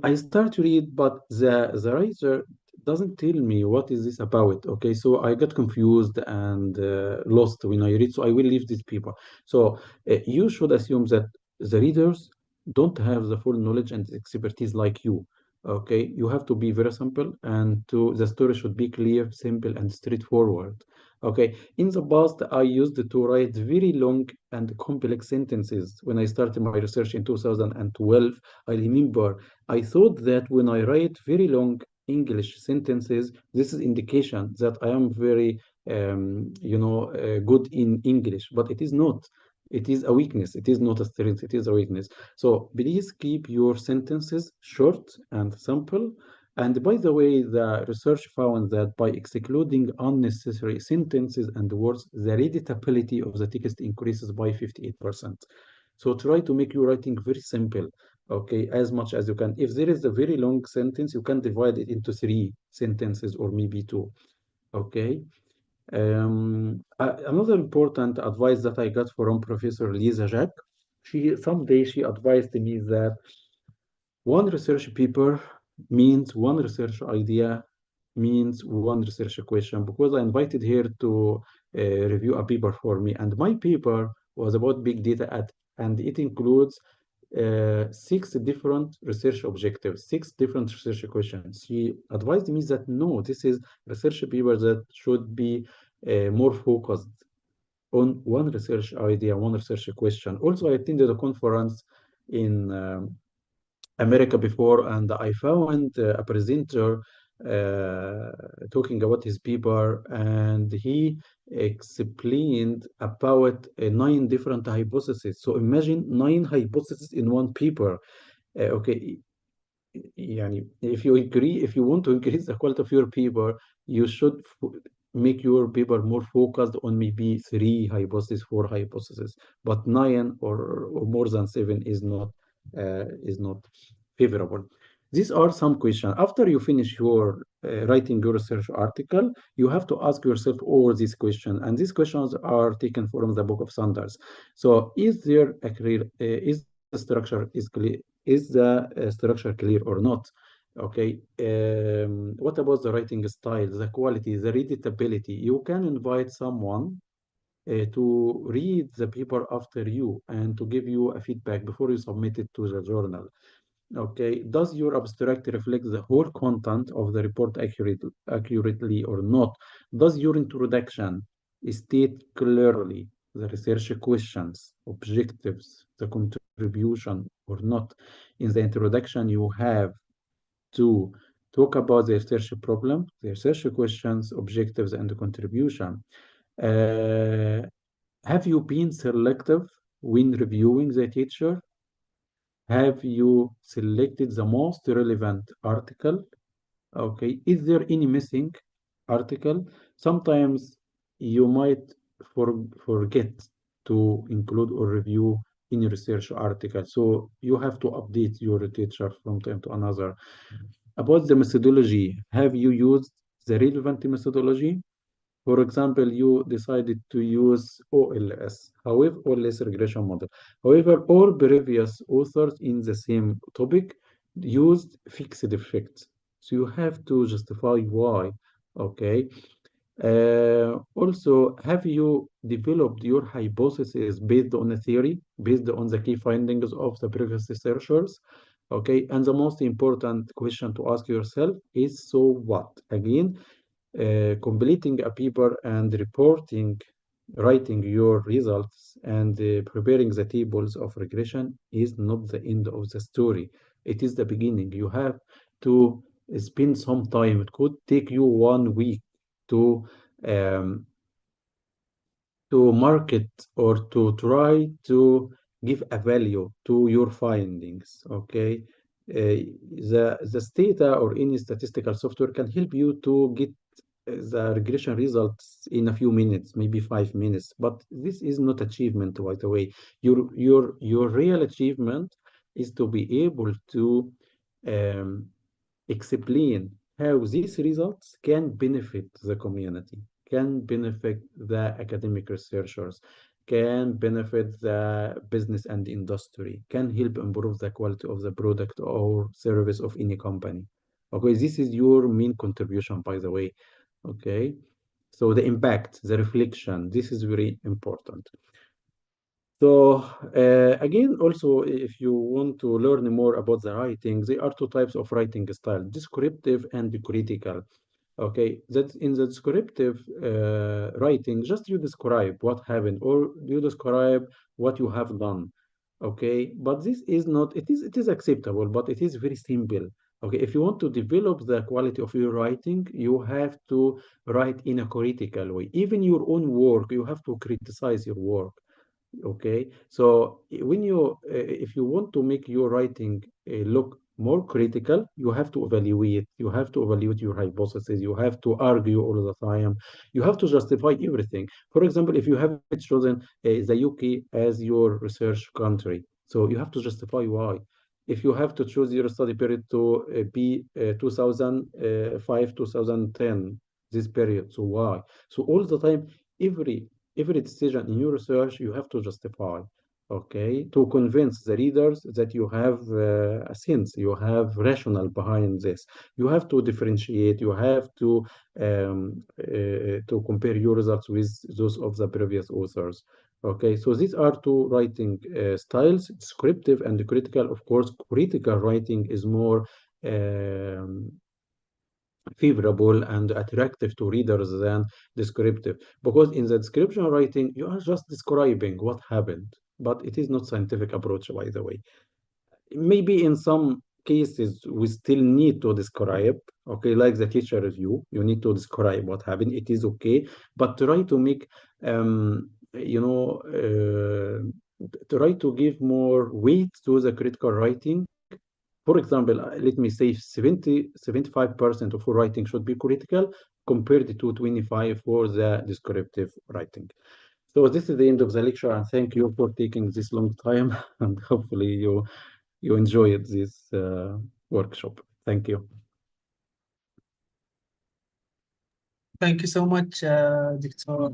Speaker 2: I start to read, but the writer doesn't tell me what is this about. Okay, so I got confused and lost when I read. So I will leave these people. So you should assume that the readers don't have the full knowledge and expertise like you. Okay, you have to be very simple, and the story should be clear, simple, and straightforward. Okay, in the past, I used to write very long and complex sentences. When I started my research in 2012, I remember I thought that when I write very long English sentences, this is indication that I am very, good in English, but it is not. It is a weakness. It is not a strength. It is a weakness. So please keep your sentences short and simple. And by the way, the research found that by excluding unnecessary sentences and words, the readability of the text increases by 58%. So try to make your writing very simple, okay, as much as you can. If there is a very long sentence, you can divide it into 3 sentences or maybe 2, okay? Another important advice that I got from Professor Lisa Jack, someday she advised me that one research paper means one research idea, means one research question, because I invited her to review a paper for me. And my paper was about big data, and it includes 6 different research objectives, 6 different research questions. She advised me that no, this is research paper that should be more focused on one research idea, one research question. Also, I attended a conference in America before, and I found a presenter uh, talking about his paper, and he explained about 9 different hypotheses. So imagine 9 hypotheses in one paper. Okay, يعني if you want to increase the quality of your paper, you should make your paper more focused on maybe 3 hypotheses, 4 hypotheses, but 9 or more than 7 is not favorable. These are some questions. After you finish your writing your research article, you have to ask yourself all these questions, and these questions are taken from the Book of Standards. So, is there a clear? Is the structure is clear? Is the structure clear or not? Okay. What about the writing style, the quality, the readability? You can invite someone to read the paper after you and to give you a feedback before you submit it to the journal. Okay, does your abstract reflect the whole content of the report accurately or not? Does your introduction state clearly the research questions, objectives, the contribution or not? In the introduction, you have to talk about the research problem, the research questions, objectives, and the contribution. Uh, Have you been selective when reviewing the teacher? Have you selected the most relevant article? Okay, is there any missing article? Sometimes you might forget to include or review any research article, so you have to update your literature from time to another. About the methodology, have you used the relevant methodology? For example, you decided to use OLS, however, OLS regression model. However, all previous authors in the same topic used fixed effects. So you have to justify why. Okay. Also, have you developed your hypothesis based on a theory, based on the key findings of the previous researchers? Okay. And the most important question to ask yourself is, so what? Again, completing a paper and reporting, writing your results and preparing the tables of regression is not the end of the story. It is the beginning. You have to spend some time. It could take you 1 week to um, market or to try to give a value to your findings. Okay, the Stata or any statistical software can help you to get the regression results in a few minutes, maybe 5 minutes. But this is not achievement, by the way. Your real achievement is to be able to um, explain how these results can benefit the community, can benefit the academic researchers, can benefit the business and industry, can help improve the quality of the product or service of any company. Okay, this is your main contribution, by the way. Okay, so the impact, the reflection, this is very important. So again, also, if you want to learn more about the writing, there are two types of writing style: descriptive and critical. Okay, that in the descriptive writing, just you describe what happened or you describe what you have done. Okay, but this is not, it is acceptable, but it is very simple. Okay, if you want to develop the quality of your writing, you have to write in a critical way. Even your own work, you have to criticize your work. Okay, so when you if you want to make your writing look more critical, you have to evaluate. You have to evaluate your hypothesis. You have to argue all the time. You have to justify everything. For example, if you have chosen the UK as your research country, so you have to justify why. If you have to choose your study period to be 2005 2010, this period, so why? So all the time, every decision in your research you have to justify, okay, to convince the readers that you have a sense, you have rational behind this. You have to differentiate, you have to compare your results with those of the previous authors. Okay, so these are two writing styles: descriptive and critical. Of course, critical writing is more um, favorable and attractive to readers than descriptive, because in the description writing you are just describing what happened, but it is not scientific approach, by the way. Maybe in some cases we still need to describe, okay, like the teacher review, you need to describe what happened, it is okay, but try to make you know try to give more weight to the critical writing. For example, let me say 75% of your writing should be critical compared to 25 for the descriptive writing. So this is the end of the lecture, and thank you for taking this long time, and hopefully you enjoyed this workshop. Thank you.
Speaker 1: Thank you so much, Dr.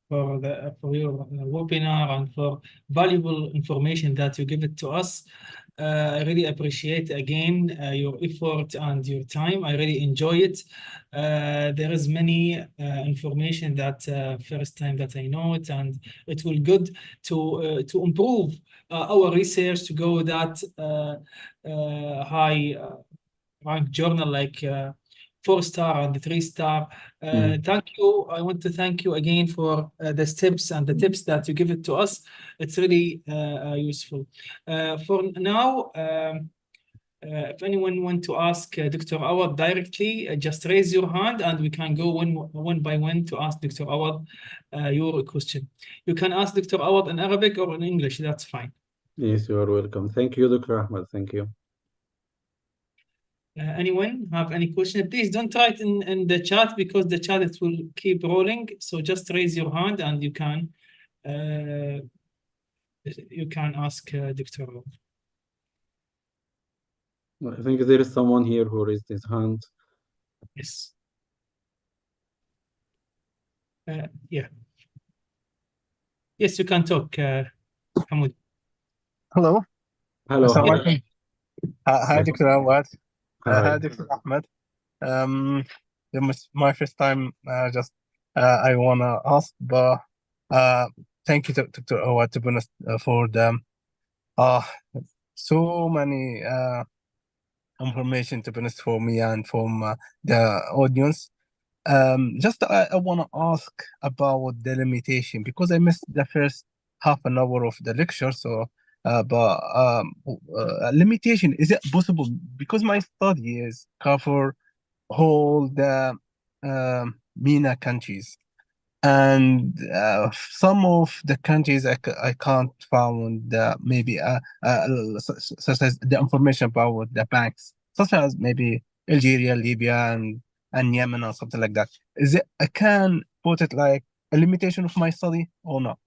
Speaker 1: for your webinar and for valuable information that you give it to us. I really appreciate again your effort and your time. I really enjoy it. There is many information that first time that I know it, and it will good to improve our research to go that high rank journal like 4-star and 3-star. Thank you. I want to thank you again for the steps and the tips that you give it to us. It's really useful. For now, If anyone want to ask Dr. Awad directly, just raise your hand and we can go one by one to ask Dr. Awad your question. You can ask Dr. Awad in Arabic or in English, that's fine.
Speaker 2: Yes, you are welcome. Thank you, Dr. Ahmed. Thank you.
Speaker 1: Anyone have any question? Please don't write in the chat because the chat it will keep rolling. So just raise your hand and you can ask Dr. Awad.
Speaker 2: I think there is someone here who raised his hand.
Speaker 1: Yes. Yeah. Yes, you can talk, Hamoud.
Speaker 3: Hello.
Speaker 2: Hello,
Speaker 3: Assalamu
Speaker 2: hi.
Speaker 3: alaikum. Hi,
Speaker 2: Yes.
Speaker 3: Dr. Awad. Hi,
Speaker 2: Hi.
Speaker 3: Dr. Ahmed. It was my first time. Just I wanna ask, but thank you, Dr. Awad, to be honest, for the uh so many information to be honest for me and from the audience. Just I want to ask about the limitation because I missed the first half an hour of the lecture. So, but limitation, is it possible? Because my study is cover all the MENA countries, and some of the countries I can't found maybe such as the information about the banks, such as maybe Algeria, Libya, and Yemen or something like that. Is it I can put it like a limitation of my study or not?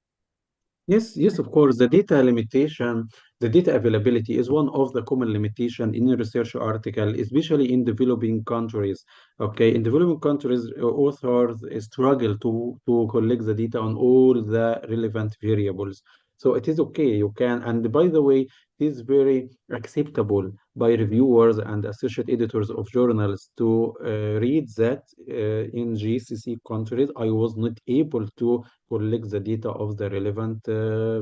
Speaker 2: Yes, yes, of course. The data limitation, the data availability is one of the common limitation in a research article, especially in developing countries. Okay, in developing countries, authors struggle to collect the data on all the relevant variables. So it is okay, you can. And by the way, it is very acceptable by reviewers and associate editors of journals to read that in GCC countries, I was not able to collect the data of the relevant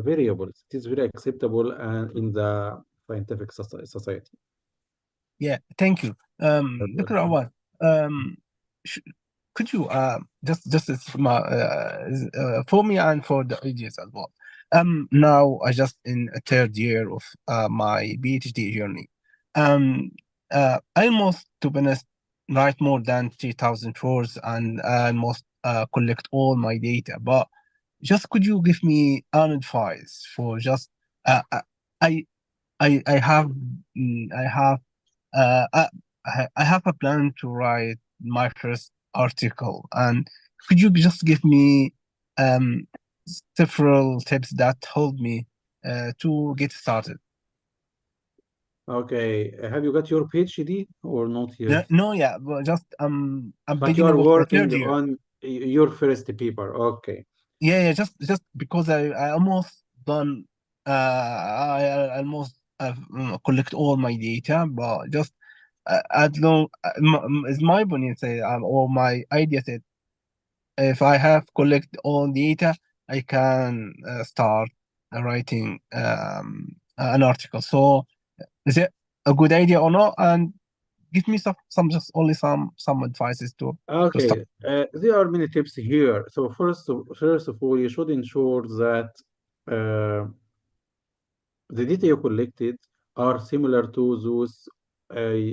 Speaker 2: variables. It is very acceptable in the scientific society.
Speaker 3: Yeah, thank you. Dr. Awad, sh could you just as for me and for the audience as well. Now I just in a third year of my PhD journey. Um, I almost to be honest write more than 3,000 words and I almost collect all my data. But just could you give me an advice for just I I have I have uh, I, I have a plan to write my first article, and could you just give me um, several tips that help me to get started?
Speaker 2: Okay, have you got your PhD or not yet?
Speaker 3: No, no, yeah, but just I'm
Speaker 2: But you
Speaker 3: beginning
Speaker 2: are
Speaker 3: of the
Speaker 2: working
Speaker 3: third year.
Speaker 2: on your first paper. Okay.
Speaker 3: Yeah, just because I almost done I almost collect all my data, but just as long as my opinion say or my idea said, if I have collect all data, I can start writing an article. So is it a good idea or not? And give me some just only some advices to start.
Speaker 2: Okay, there are many tips here. So first of all, you should ensure that uh, the data you collected are similar to those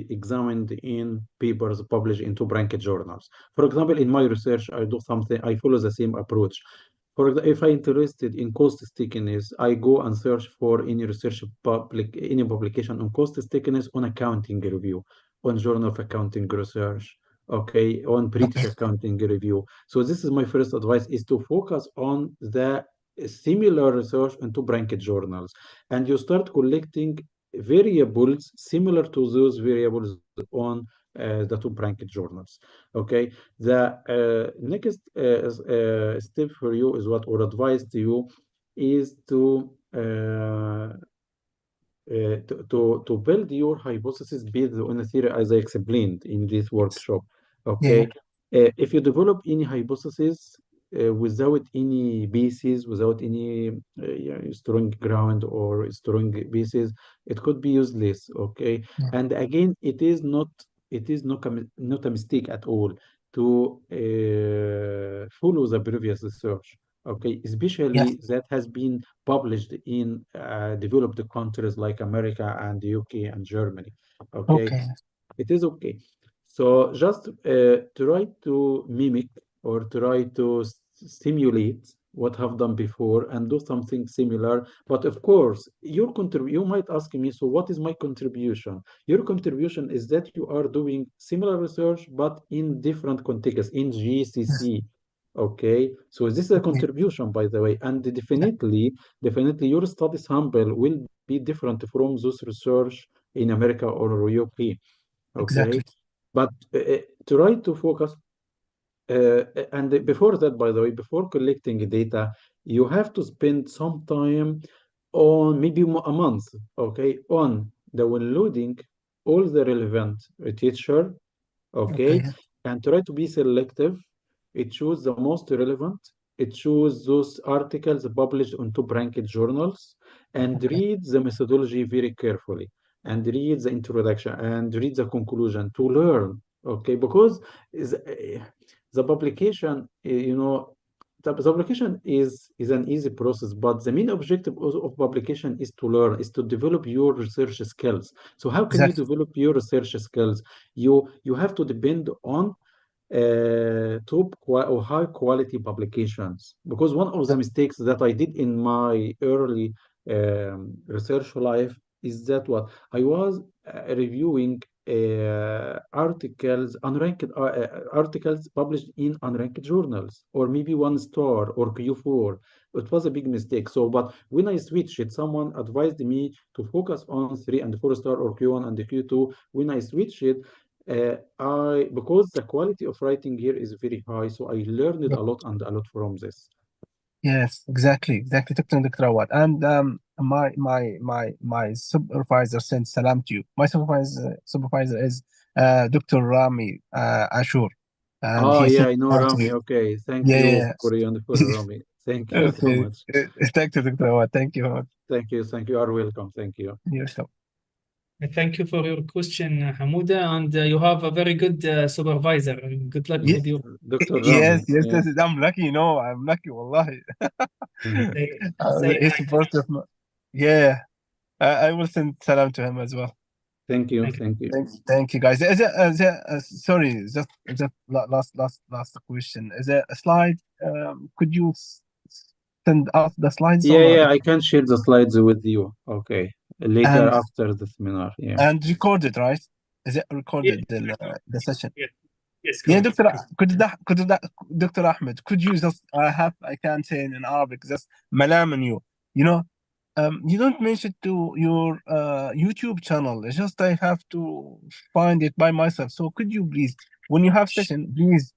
Speaker 2: examined in papers published in two-branched journals. For example, in my research, I do something, I follow the same approach. For example, if I'm interested in cost stickiness, I go and search for any publication on cost stickiness on accounting review, on Journal of Accounting Research, okay, on British
Speaker 3: Okay.
Speaker 2: Accounting Review. So this is my first advice: is to focus on the similar research in two-branched journals, and you start collecting variables similar to those variables on the two-branched journals. Okay, the next step for you is what, or advice to you, is to build your hypothesis based on a theory as I explained in this workshop.
Speaker 3: Yeah.
Speaker 2: Okay, if you develop any hypothesis without any basis, without any yeah, strong ground or strong basis, it could be useless. Okay,
Speaker 3: Yeah.
Speaker 2: and again, it is not a mistake at all to follow the previous research. Okay, especially that has been published in developed countries like America and the UK and Germany. Okay,
Speaker 3: Okay.
Speaker 2: it is okay. So just try to mimic or try to simulate what have done before and do something similar. But of course, you might ask me, so what is my contribution? Your contribution is that you are doing similar research, but in different contexts, in GCC. Okay, so this is a contribution, by the way, and definitely your study sample will be different from those research in America or UK. Okay,
Speaker 3: Exactly.
Speaker 2: but try to focus. And before that, by the way, before collecting data, you have to spend some time on maybe a month, okay, on downloading all the relevant literature,
Speaker 3: Okay.
Speaker 2: okay, and try to be selective. It choose the most relevant. It choose those articles published on top-ranked journals and
Speaker 3: Okay.
Speaker 2: read the methodology very carefully and read the introduction and read the conclusion to learn, okay, because the publication, the publication is an easy process, but the main objective of publication is to learn, is to develop your research skills. So how can you
Speaker 3: Exactly.
Speaker 2: develop your research skills? You have to depend on or high quality publications, because one of the mistakes that I did in my early research life is that what I was reviewing articles published in unranked journals, or maybe one star or Q4. It was a big mistake. So, but when I switched it, someone advised me to focus on 3 and 4 star or Q1 and the Q2. When I switched it, because the quality of writing here is very high, so I learned a lot and a lot from this.
Speaker 3: Yes, exactly. Dr. Awad. And my supervisor sent salam to you. My supervisor is Dr. Rami Ashur. And
Speaker 2: Oh
Speaker 3: he
Speaker 2: yeah,
Speaker 3: sent
Speaker 2: I know
Speaker 3: salam to
Speaker 2: Rami.
Speaker 3: you.
Speaker 2: Okay, thank
Speaker 3: Yeah,
Speaker 2: you
Speaker 3: yeah.
Speaker 2: for your for Rami. Thank you so
Speaker 3: Okay.
Speaker 2: much.
Speaker 3: Thank you, Dr. Awad. Thank you.
Speaker 2: Thank you. You are welcome. Thank you.
Speaker 3: You're so.
Speaker 1: Thank you for your question, Hamuda, and you have a very good supervisor. Good luck
Speaker 2: Yes,
Speaker 1: with your.
Speaker 2: Dr.
Speaker 3: Yes,
Speaker 2: Rami.
Speaker 3: yes,
Speaker 2: Yeah.
Speaker 3: yes. I'm lucky, I'm lucky, wallahi.
Speaker 1: Say
Speaker 3: He's
Speaker 1: hi.
Speaker 3: supportive. Yeah, I will send salam to him as well.
Speaker 2: Thank you.
Speaker 1: Thank you.
Speaker 2: Thank you.
Speaker 3: Thank you, guys. Sorry, just last question. Is there a slide? Could you send out the slides
Speaker 2: Yeah,
Speaker 3: or
Speaker 2: yeah, I can share the slides with you. Okay, later
Speaker 3: and
Speaker 2: after the seminar. Yeah.
Speaker 3: record it, right? Is it
Speaker 1: Yeah,
Speaker 3: recorded the session?
Speaker 1: yeah, yes,
Speaker 3: Yeah,
Speaker 1: correct.
Speaker 3: Doctor. Dr. Ahmed, could you just I can say in Arabic just malam on you. You don't mention to your YouTube channel. It's just I have to find it by myself. So could you please, when you have session, please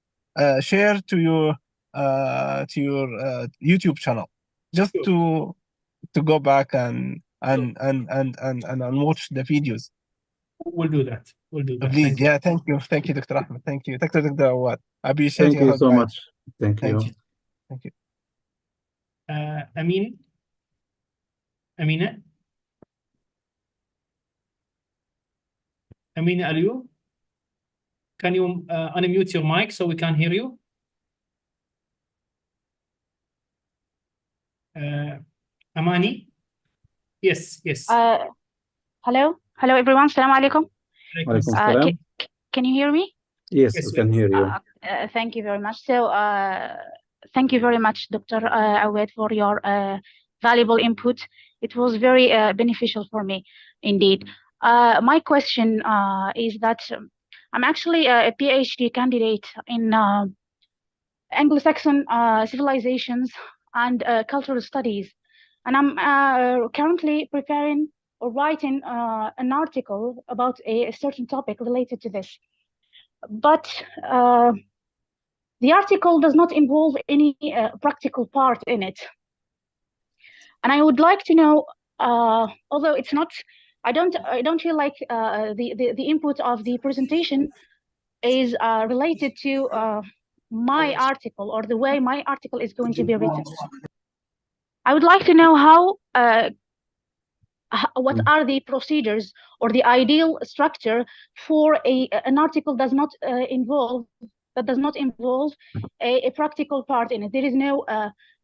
Speaker 3: share to your YouTube channel, just
Speaker 1: Sure.
Speaker 3: to go back and
Speaker 1: Sure.
Speaker 3: watch the videos.
Speaker 1: We'll do that. We'll do that.
Speaker 3: Please,
Speaker 1: Thank you.
Speaker 3: yeah, thank you, Dr. Ahmed, thank you, Dr. Awad. I appreciate
Speaker 2: Thank
Speaker 3: your
Speaker 2: you
Speaker 3: help,
Speaker 2: so
Speaker 3: guys.
Speaker 2: much. Thank
Speaker 3: Thank
Speaker 2: you.
Speaker 3: you, thank you.
Speaker 1: Amin, Amina, Amina, are you? Can you unmute your mic so we can hear you? Amani? Yes, yes.
Speaker 4: Hello everyone. Salam alaikum.
Speaker 2: Walaikum salam.
Speaker 4: Can you hear me?
Speaker 2: Yes,
Speaker 1: Yes,
Speaker 2: we can hear you.
Speaker 4: Thank you very much. So, thank you very much, Dr. Awad, for your valuable input. It was very beneficial for me, indeed. My question is that I'm actually a PhD candidate in Anglo-Saxon civilizations and cultural studies, and I'm currently preparing or writing an article about a certain topic related to this. But the article does not involve any practical part in it. And I would like to know, although it's not, I don't feel like the input of the presentation is related to my article or the way my article is going to be written. I would like to know what are the procedures or the ideal structure for an article does not involve that does not involve a practical part in it. There is no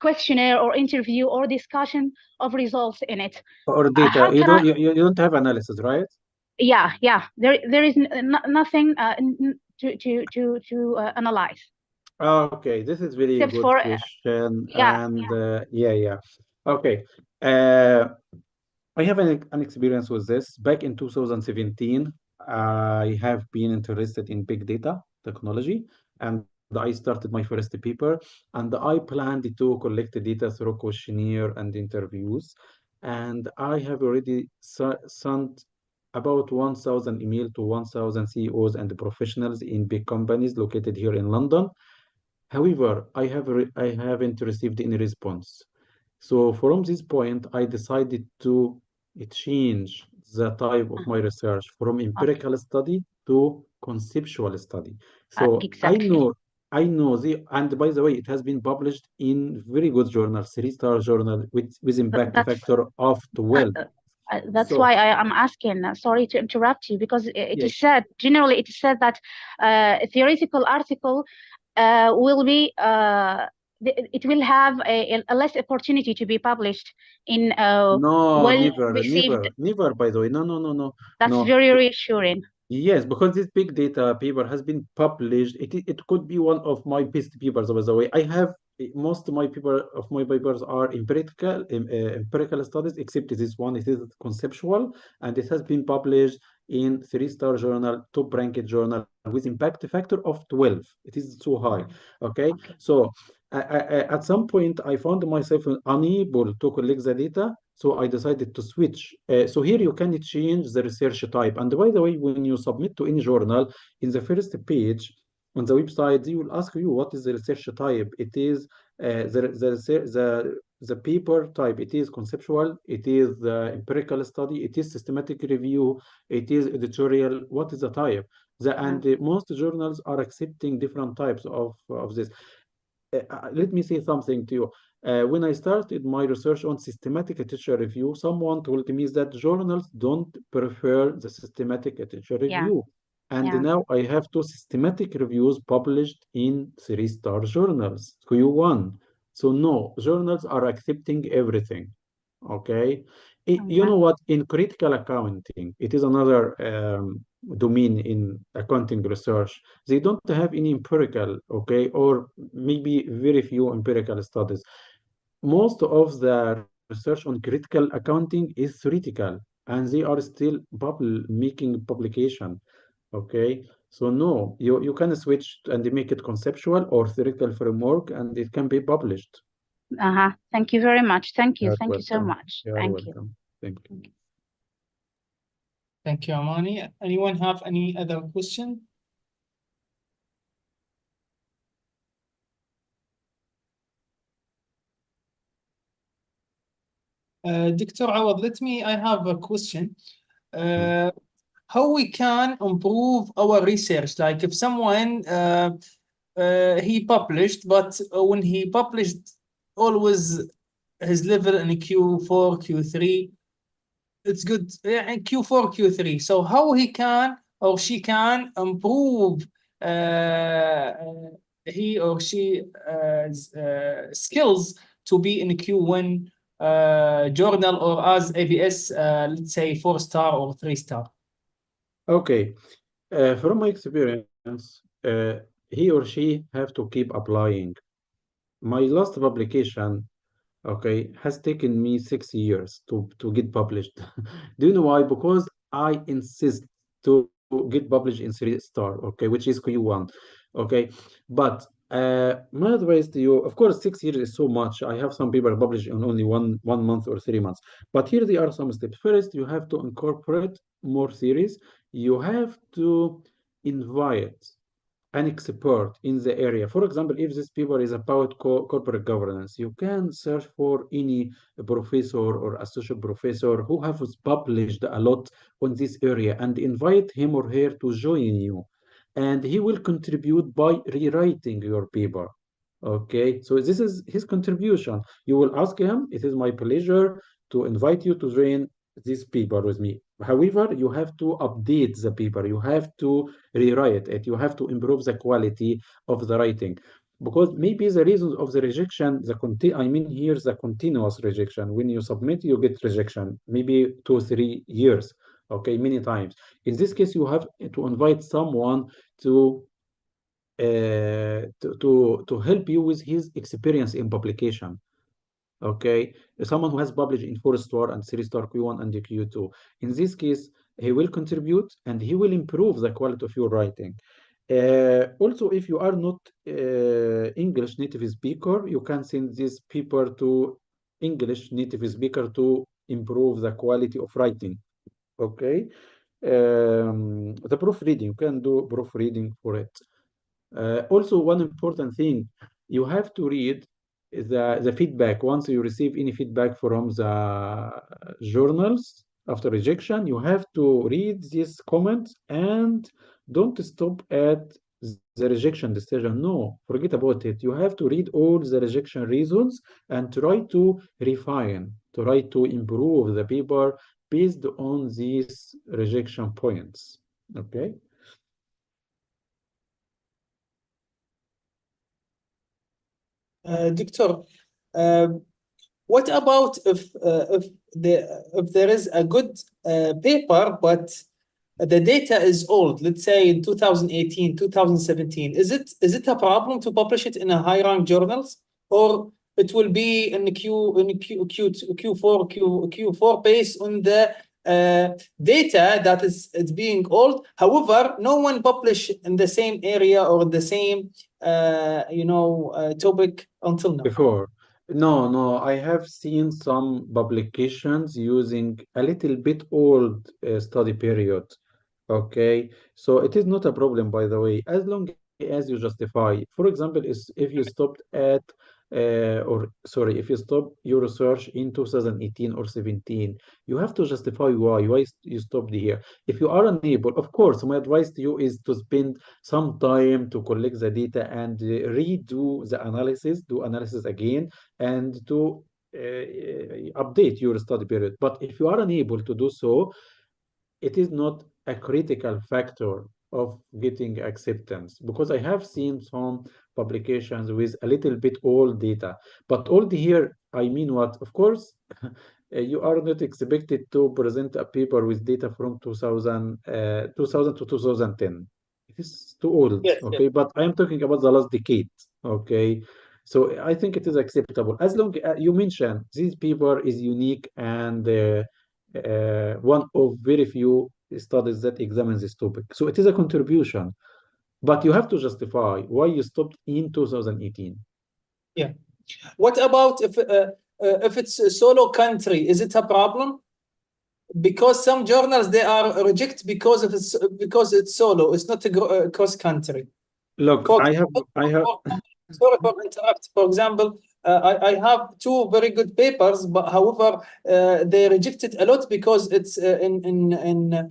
Speaker 4: questionnaire or interview or discussion of results in it.
Speaker 2: Or data.
Speaker 4: How
Speaker 2: You
Speaker 4: can I?
Speaker 2: don't you don't have analysis, right?
Speaker 4: Yeah. There is nothing to analyze.
Speaker 2: Okay, this is very
Speaker 4: Except
Speaker 2: good
Speaker 4: for
Speaker 2: question.
Speaker 4: yeah.
Speaker 2: And yeah. Okay. Uh, I have an experience with this. Back in 2017, I have been interested in big data technology, and I started my first paper, and I planned to collect the data through questionnaire and interviews. And I have already sent about 1,000 email to 1,000 CEOs and professionals in big companies located here in London. However, I haven't received any response. So from this point, I decided to change the type of my research from
Speaker 4: Okay.
Speaker 2: empirical study to conceptual study. So
Speaker 4: Exactly.
Speaker 2: I know and by the way, it has been published in very good journal, three-star journal with impact
Speaker 4: That's
Speaker 2: factor of 12.
Speaker 4: that's
Speaker 2: So
Speaker 4: why I'm asking. Sorry to interrupt you, because it
Speaker 2: yeah,
Speaker 4: is said, generally it is said that a theoretical article will be it will have a less opportunity to be published in
Speaker 2: no,
Speaker 4: well received.
Speaker 2: never, by the way.
Speaker 4: That's
Speaker 2: No.
Speaker 4: very reassuring.
Speaker 2: Yes, because this big data paper has been published. It could be one of my best papers, by the way. I have most of my papers are empirical studies, except this one. It is conceptual, and it has been published in three-star journal, top ranked journal with impact factor of 12. It is so high. Okay,
Speaker 4: Okay.
Speaker 2: so at some point I found myself unable to collect the data. So I decided to switch. So here you can change the research type. And by the way, when you submit to any journal, in the first page on the website, they will ask you what is the research type. It is the paper type. It is conceptual. It is the empirical study. It is systematic review. It is editorial. What is the type? Most journals are accepting different types of this. Let me say something to you. When I started my research on systematic literature review, someone told me that journals don't prefer the systematic literature
Speaker 4: Yeah.
Speaker 2: review. And
Speaker 4: Yeah.
Speaker 2: now I have two systematic reviews published in three-star journals, Q1. So no, journals are accepting everything. Okay. You know what? In critical accounting, it is another domain in accounting research. They don't have any empirical, okay, or maybe very few empirical studies. Most of the research on critical accounting is theoretical, and they are still making publication. Okay, so no, you can switch and make it conceptual or theoretical framework, and it can be published.
Speaker 4: Thank you very much. Thank you.
Speaker 2: You're
Speaker 4: Thank you so
Speaker 2: welcome.
Speaker 4: much.
Speaker 2: You're
Speaker 4: Thank you.
Speaker 2: welcome. Thank you.
Speaker 1: Thank you, Amani. Anyone have any other question? Dr. Awad, I have a question. How we can improve our research? Like if someone he published, but when he published, always his level in Q4, Q3, it's good. In Q4, Q3. So how he can or she can improve he or she skills to be in Q1 journal or as ABS, let's say 4-star or 3-star.
Speaker 2: Okay, from my experience, he or she have to keep applying. My last publication, okay, has taken me 6 years to get published. Do you know why? Because I insist to get published in 3-star, okay, which is Q1, okay. But my advice to you, of course, 6 years is so much. I have some people published in only one month or 3 months. But here there are some steps. First, you have to incorporate more series. You have to invite an expert in the area. For example, if this paper is about corporate governance, you can search for any professor or associate professor who has published a lot on this area and invite him or her to join you. And he will contribute by rewriting your paper. Okay, so this is his contribution. You will ask him, it is my pleasure to invite you to join this paper with me. However, you have to update the paper, you have to rewrite it, you have to improve the quality of the writing. Because maybe the reasons of the rejection, I mean here the continuous rejection. When you submit, you get rejection, maybe 2 3 years, okay, many times. In this case, you have to invite someone to to help you with his experience in publication. Okay, someone who has published in 4-star and 3-star Q1 and Q2. In this case, he will contribute and he will improve the quality of your writing. Also, if you are not English native speaker, you can send this paper to English native speaker to improve the quality of writing. Okay, the proofreading, you can do proofreading for it. Also, one important thing, you have to read the feedback. Once you receive any feedback from the journals after rejection, you have to read these comments and don't stop at the rejection decision. No, forget about it. You have to read all the rejection reasons and try to refine, try to improve the paper based on these rejection points. Okay.
Speaker 1: Doctor, what about if there is a good paper, but the data is old, let's say in 2018, 2017, is it a problem to publish it in a high-ranked journals, or it will be in Q4 based on the data that is being old? However, no one publish in the same area or the same topic until now.
Speaker 2: Before. No, no, I have seen some publications using a little bit old study period. Okay, so it is not a problem, by the way, as long as you justify. For example, if you stopped at, or sorry, if you stop your research in 2018 or 17, you have to justify why you stopped here. If you are unable, of course, my advice to you is to spend some time to collect the data and redo the analysis, do analysis again, and to update your study period. But if you are unable to do so, it is not a critical factor of getting acceptance, because I have seen some publications with a little bit old data. But old here, I mean what? Of course, you are not expected to present a paper with data from 2000 to 2010. It is too old,
Speaker 1: Yes,
Speaker 2: okay? But I am talking about the last decade, okay? So I think it is acceptable. As long as you mentioned this paper is unique and one of very few studies that examine this topic. So it is a contribution, but you have to justify why you stopped in 2018.
Speaker 1: Yeah. What about if it's a solo country? Is it a problem? Because some journals they are reject because it's solo. It's not a cross country.
Speaker 2: Look, I have.
Speaker 1: Sorry for interrupt. For example, I have two very good papers, but however, they rejected a lot because it's in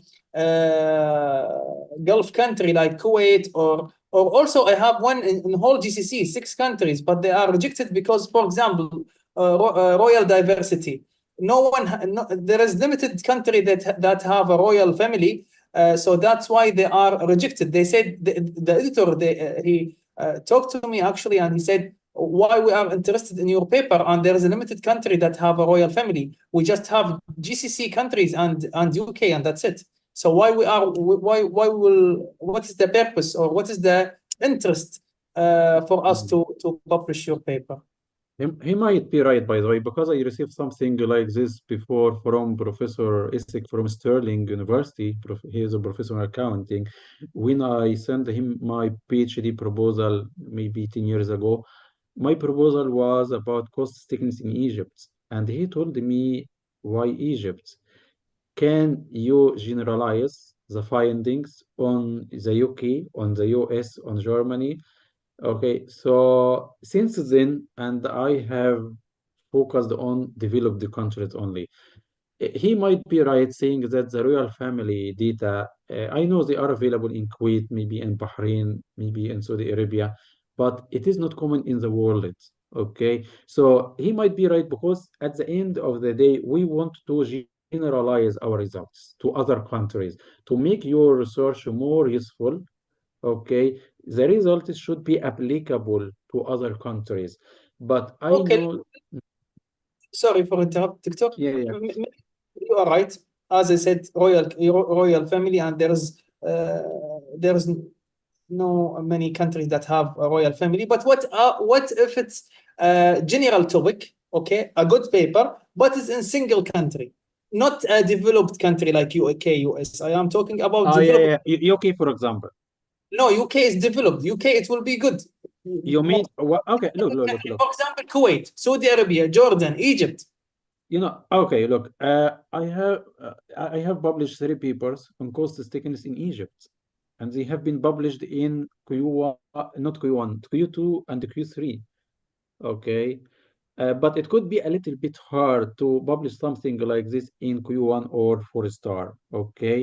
Speaker 1: Gulf country like Kuwait, or also I have one in whole GCC, 6 countries, but they are rejected because, for example, royal diversity. There is limited country that have a royal family, so that's why they are rejected. They said the editor he talked to me actually, and he said why we are interested in your paper, and there is a limited country that have a royal family. We just have GCC countries and UK, and that's it. So what is the purpose, or what is the interest for us to publish your paper?
Speaker 2: He might be right, by the way, because I received something like this before from Professor Isik from Sterling University. He is a professor in accounting. When I sent him my PhD proposal maybe 10 years ago, my proposal was about cost thickness in Egypt. And he told me, why Egypt? Can you generalize the findings on the UK, on the US, on Germany? Okay, so since then, and I have focused on developed countries only. He might be right saying that the royal family data, I know they are available in Kuwait, maybe in Bahrain, maybe in Saudi Arabia, but it is not common in the world. Okay, so he might be right, because at the end of the day, we want to generalize our results to other countries to make your research more useful. Okay, the results should be applicable to other countries. But I
Speaker 1: Okay.
Speaker 2: know,
Speaker 1: Sorry for interrupt, Doctor.
Speaker 2: yeah.
Speaker 1: You are right. As I said, royal family, and there's no many countries that have a royal family. But what if it's a general topic? Okay, a good paper, but it's in single country, not a developed country like UK, US. I am talking about developed.
Speaker 2: UK, for example.
Speaker 1: No, UK is developed. UK, it will be good.
Speaker 2: You mean what? Okay, look.
Speaker 1: For example, Kuwait, Saudi Arabia, Jordan, Egypt.
Speaker 2: You know, okay, look, I have published 3 papers on cost thickness in Egypt, and they have been published in Q1, not Q1, Q2 and Q3. Okay, but it could be a little bit hard to publish something like this in Q1 or 4-star. Okay,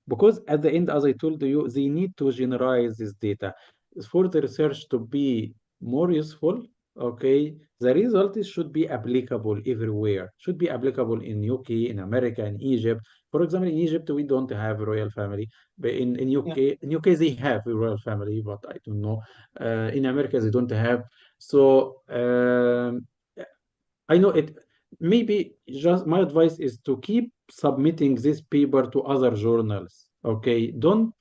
Speaker 2: because at the end, as I told you, they need to generalize this data for the research to be more useful. Okay, the results should be applicable everywhere. Should be applicable in UK, in America, in Egypt. For example, in Egypt we don't have a royal family, but in UK they have a royal family, but I don't know. In America they don't have. So I know it. Maybe just my advice is to keep submitting this paper to other journals. Okay, don't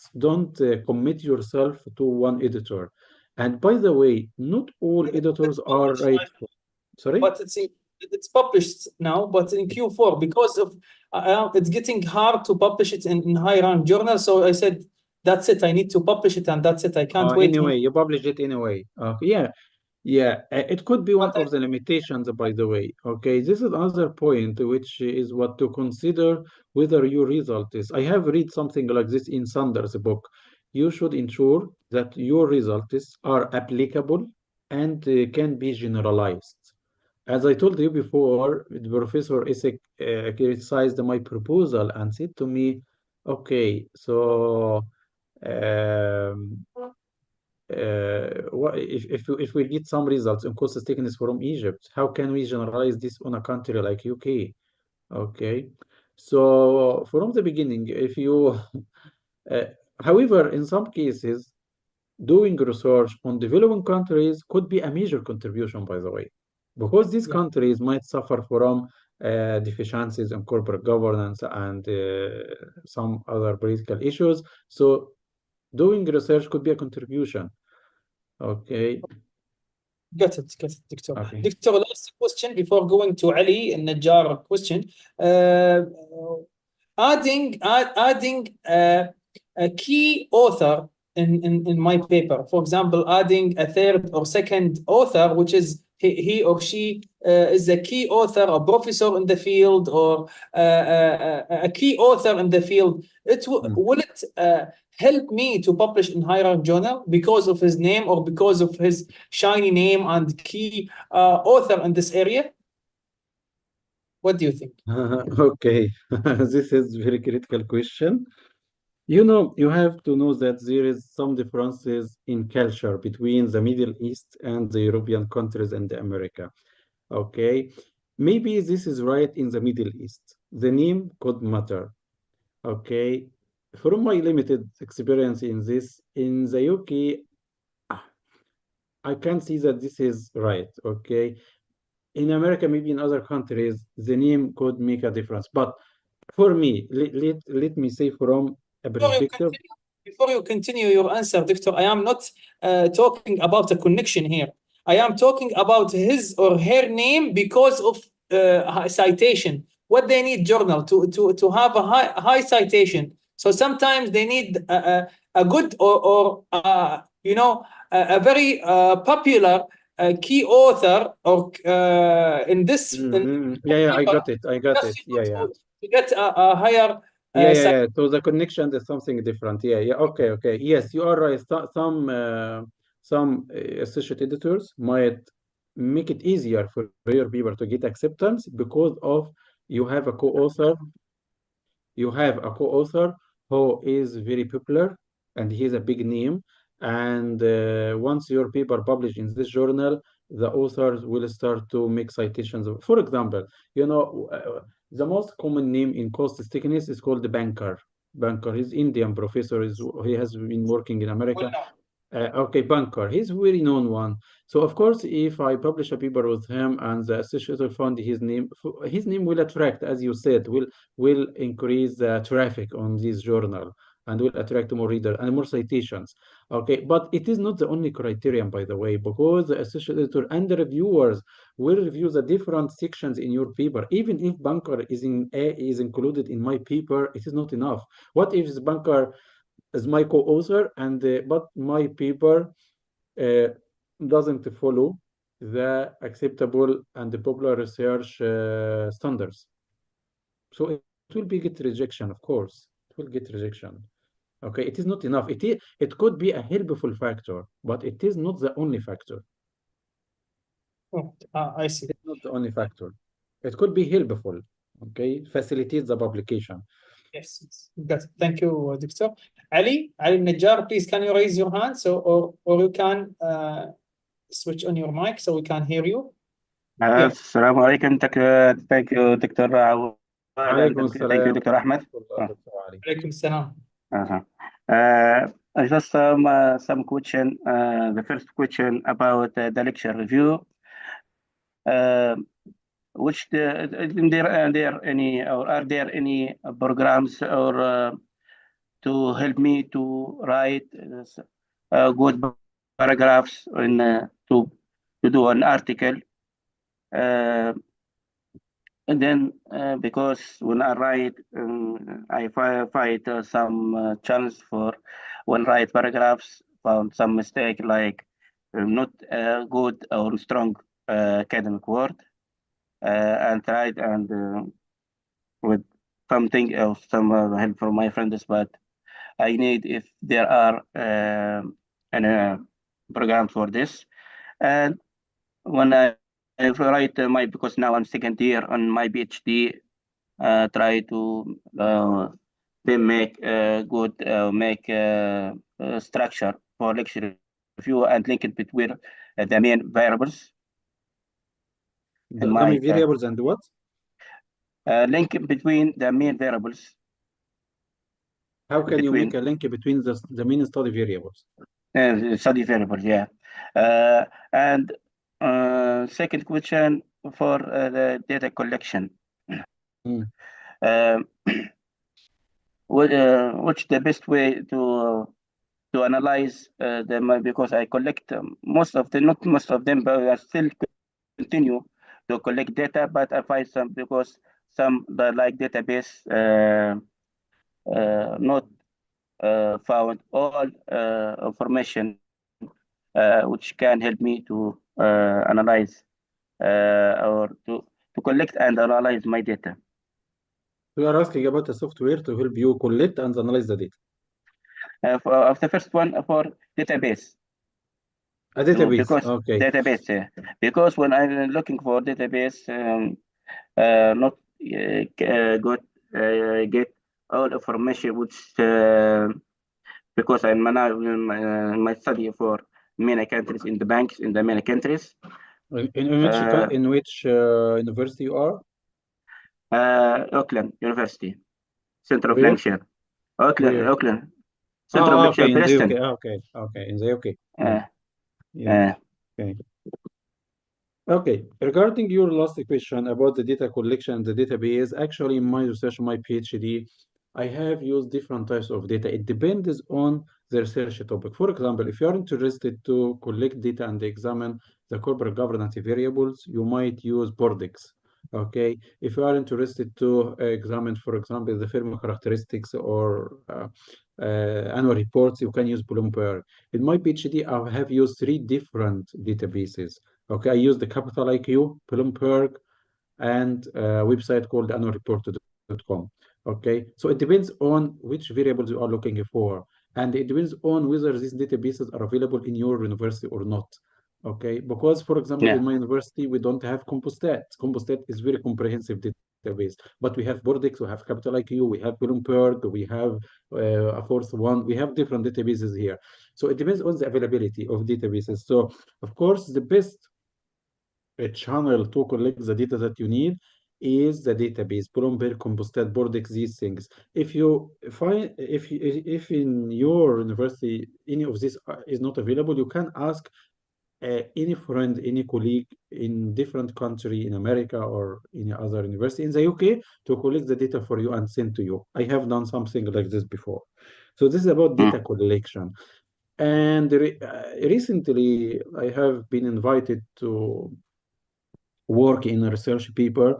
Speaker 2: commit yourself to one editor. And by the way, not all editors are rightful. Sorry?
Speaker 1: But it's published now, but in Q4 because of it's getting hard to publish it in high rank journals. So I said, that's it. I need to publish it, and that's it. I can't wait.
Speaker 2: Anyway, you publish it anyway. Yeah, it could be one
Speaker 1: But
Speaker 2: of the limitations, by the way. Okay, this is another point, which is what to consider whether your result is. I have read something like this in Sanders' book. You should ensure that your results are applicable and can be generalized. As I told you before, the Professor Isaac criticized my proposal and said to me, okay, so um, if we get some results in cost thickness from Egypt, how can we generalize this on a country like UK? Okay, so from the beginning, if you, uh, however, in some cases, doing research on developing countries could be a major contribution, by the way, because these countries might suffer from deficiencies in corporate governance and some other political issues. So doing research could be a contribution. Okay.
Speaker 1: Got it, Doctor.
Speaker 2: Okay.
Speaker 1: Doctor, last question before going to Ali and Najjar question. Adding a key author in my paper, for example, adding a third or second author, which is he or she is a key author, a professor in the field, or a key author in the field. Will it help me to publish in higher journal because of his name or because of his shiny name and key author in this area? What do you think?
Speaker 2: Okay, this is very critical question. You know, you have to know that there is some differences in culture between the Middle East and the European countries and America. Okay, maybe this is right in the Middle East. The name could matter. Okay, from my limited experience in this, in the UK, I can see that this is right. Okay, in America, maybe in other countries, the name could make a difference. But for me, let me say from a perspective.
Speaker 1: Before you continue your answer, Doctor, I am not talking about a connection here. I am talking about his or her name because of citation. What they need journal to have a high citation. So sometimes they need a good or you know a very popular key author or in this.
Speaker 2: Yeah, I got it. Yeah.
Speaker 1: To get a higher.
Speaker 2: Yeah. So the connection is something different. Yeah. Okay. Yes, you are right. Some associate editors might make it easier for your paper to get acceptance because of you have a co-author. You have a co-author who is very popular and he has a big name, And once your paper published in this journal, the authors will start to make citations. For example, you know, the most common name in cost stickiness is called the banker. Banker, he's Indian professor. He has been working in America. Okay, Banker, he's a very known one. So of course, if I publish a paper with him and the associate will find his name will attract, as you said, will increase the traffic on this journal and will attract more readers and more citations. Okay, but it is not the only criterion, by the way, because the associate editor and the reviewers will review the different sections in your paper. Even if Banker is included in my paper, it is not enough. What if this Banker as my co-author and but my paper uh, doesn't follow the acceptable and the popular research standards? So it will be get rejection, of course. It will get rejection. Okay, it is not enough. It could be a helpful factor, but it is not the only factor.
Speaker 1: Oh, I see.
Speaker 2: It's not the only factor. It could be helpful. Okay, facilitate the publication.
Speaker 1: Yes, got it. Thank you, Doctor. Ali Najjar, please can you raise your hand or you can switch on your mic so we can hear you? Yeah.
Speaker 5: السلام عليكم. Thank you, Dr. Awad, and
Speaker 2: عليكم
Speaker 5: thank you,
Speaker 2: السلام
Speaker 5: Dr. Ahmed.
Speaker 2: دكتور علي.
Speaker 1: عليكم السلام.
Speaker 5: Just some question. The first question about the lecture review. Which there any or are there any programs or to help me to write good paragraphs in to do an article? And then because when I write, I find some chance for when write paragraphs, found some mistake like not good or strong academic word, and tried and with something else, some help from my friends, but I need if there are any programs for this. And when I write because now I'm second year on my PhD, try to then make good make structure for lecture review and link it between the main variables.
Speaker 2: The main variables and what?
Speaker 5: Link between the main variables.
Speaker 2: How can you make a link between the main study variables?
Speaker 5: Study variables, yeah. And second question for the data collection. What's the best way to analyze them? Because I collect most of them, not most of them, but I still continue to collect data, but I find some because some like database not found all information which can help me to analyze or to collect and analyze my data.
Speaker 2: We are asking about a software to help you collect and analyze the data.
Speaker 5: Of the first one for database.
Speaker 2: A database,
Speaker 5: because
Speaker 2: okay.
Speaker 5: Database, because when I'm looking for database, not get all information which because I'm now in my study for many countries in the banks in the many countries.
Speaker 2: In which university you are?
Speaker 5: Auckland University, Center of
Speaker 2: Where?
Speaker 5: Lancashire. Auckland. Center of
Speaker 2: okay,
Speaker 5: Lancashire,
Speaker 2: in the
Speaker 5: Preston.
Speaker 2: okay, in the UK. Okay. Okay, regarding your last question about the data collection and the database, actually in my research, my PhD, I have used different types of data. It depends on the research topic. For example, if you are interested to collect data and examine the corporate governance variables, you might use Bordex. Okay, if you are interested to examine, for example, the firm characteristics or annual reports, you can use Bloomberg. In my PhD, I have used 3 different databases. Okay, I use the Capital IQ, Bloomberg, and a website called annualreport.com. Okay, so it depends on which variables you are looking for, and it depends on whether these databases are available in your university or not. Okay, because for example, in my university, we don't have Compustat. Compustat is very comprehensive database, but we have Bordex, we have Capital IQ, we have Bloomberg, we have a fourth one, we have different databases here. So it depends on the availability of databases. So of course, the best channel to collect the data that you need is the database, Bloomberg, Compostelle, Bordex, these things. If you find, if in your university any of this is not available, you can ask any friend, any colleague in different country in America or any other university in the UK to collect the data for you and send to you. I have done something like this before. So this is about data collection. And recently, I have been invited to work in a research paper,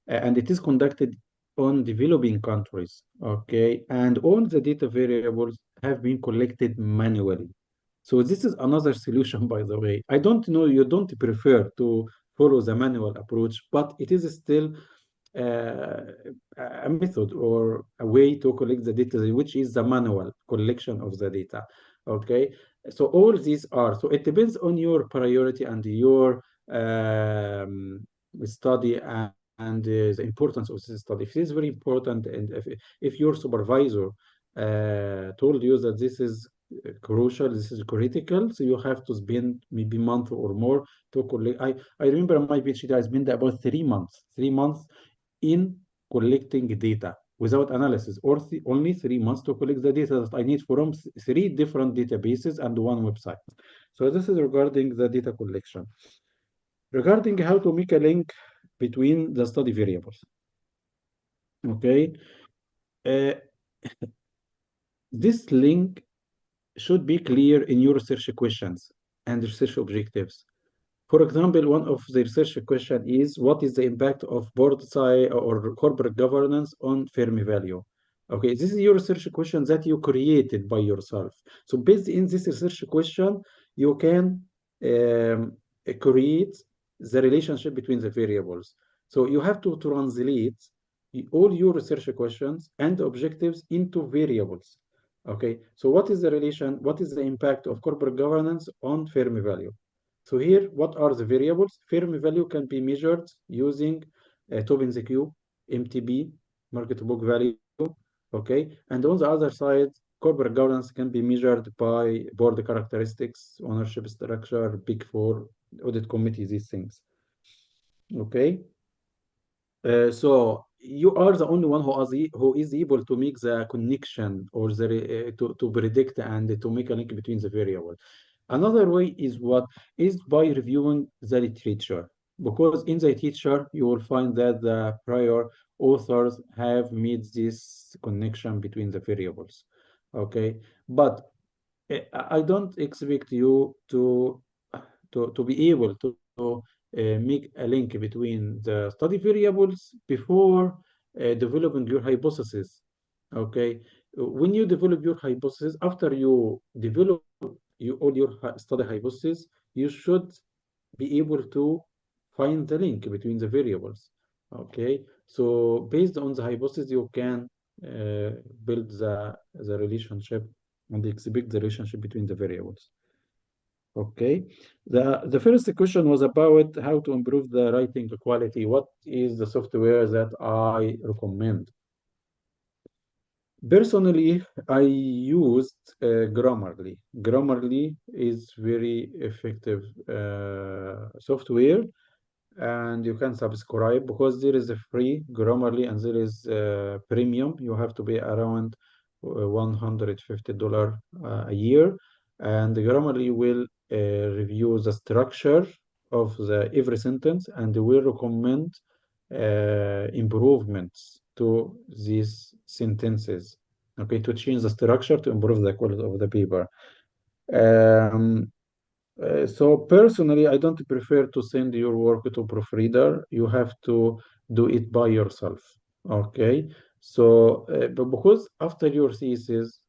Speaker 2: and it is conducted on developing countries. Okay, and all the data variables have been collected manually. So this is another solution, by the way. I don't know, you don't prefer to follow the manual approach, but it is still uh, a method or a way to collect the data, which is the manual collection of the data. Okay, so all these are, so it depends on your priority and your study and the importance of this study. If it is very important, and if your supervisor told you that this is crucial, this is critical, so you have to spend maybe a month or more to collect. I remember my PhD, I spent about 3 months in collecting data without analysis, or only 3 months to collect the data that I need from 3 different databases and one website. So this is regarding the data collection. Regarding how to make a link between the study variables. Okay. This link should be clear in your research questions and research objectives. For example, one of the research question is, what is the impact of board size or corporate governance on firm value? Okay, this is your research question that you created by yourself. So based in this research question, you can create the relationship between the variables. So you have to translate all your research questions and objectives into variables. Okay, so what is the relation? What is the impact of corporate governance on firm value? So here, what are the variables? Firm value can be measured using Tobin's Q, MTB, market book value, okay? And on the other side, corporate governance can be measured by board characteristics, ownership structure, Big Four, audit committee, these things, okay? So you are the only one who is able to make the connection or to predict and to make a link between the variables. Another way is what is by reviewing the literature, because in the literature you will find that the prior authors have made this connection between the variables. Okay, but I don't expect you to be able to make a link between the study variables before developing your hypothesis. Okay, when you develop your hypothesis, after you develop all your study hypothesis, you should be able to find the link between the variables. Okay, so based on the hypothesis, you can build the relationship and expect the relationship between the variables. Okay, the first question was about how to improve the writing quality. What is the software that I recommend? Personally, I used Grammarly. Grammarly is very effective software, and you can subscribe because there is a free Grammarly and there is premium. You have to pay around $150 a year, and the Grammarly will review the structure of every sentence and will recommend improvements to these sentences. Okay, to change the structure to improve the quality of the paper. So personally, I don't prefer to send your work to proofreader. You have to do it by yourself. Okay. So, but because after your thesis,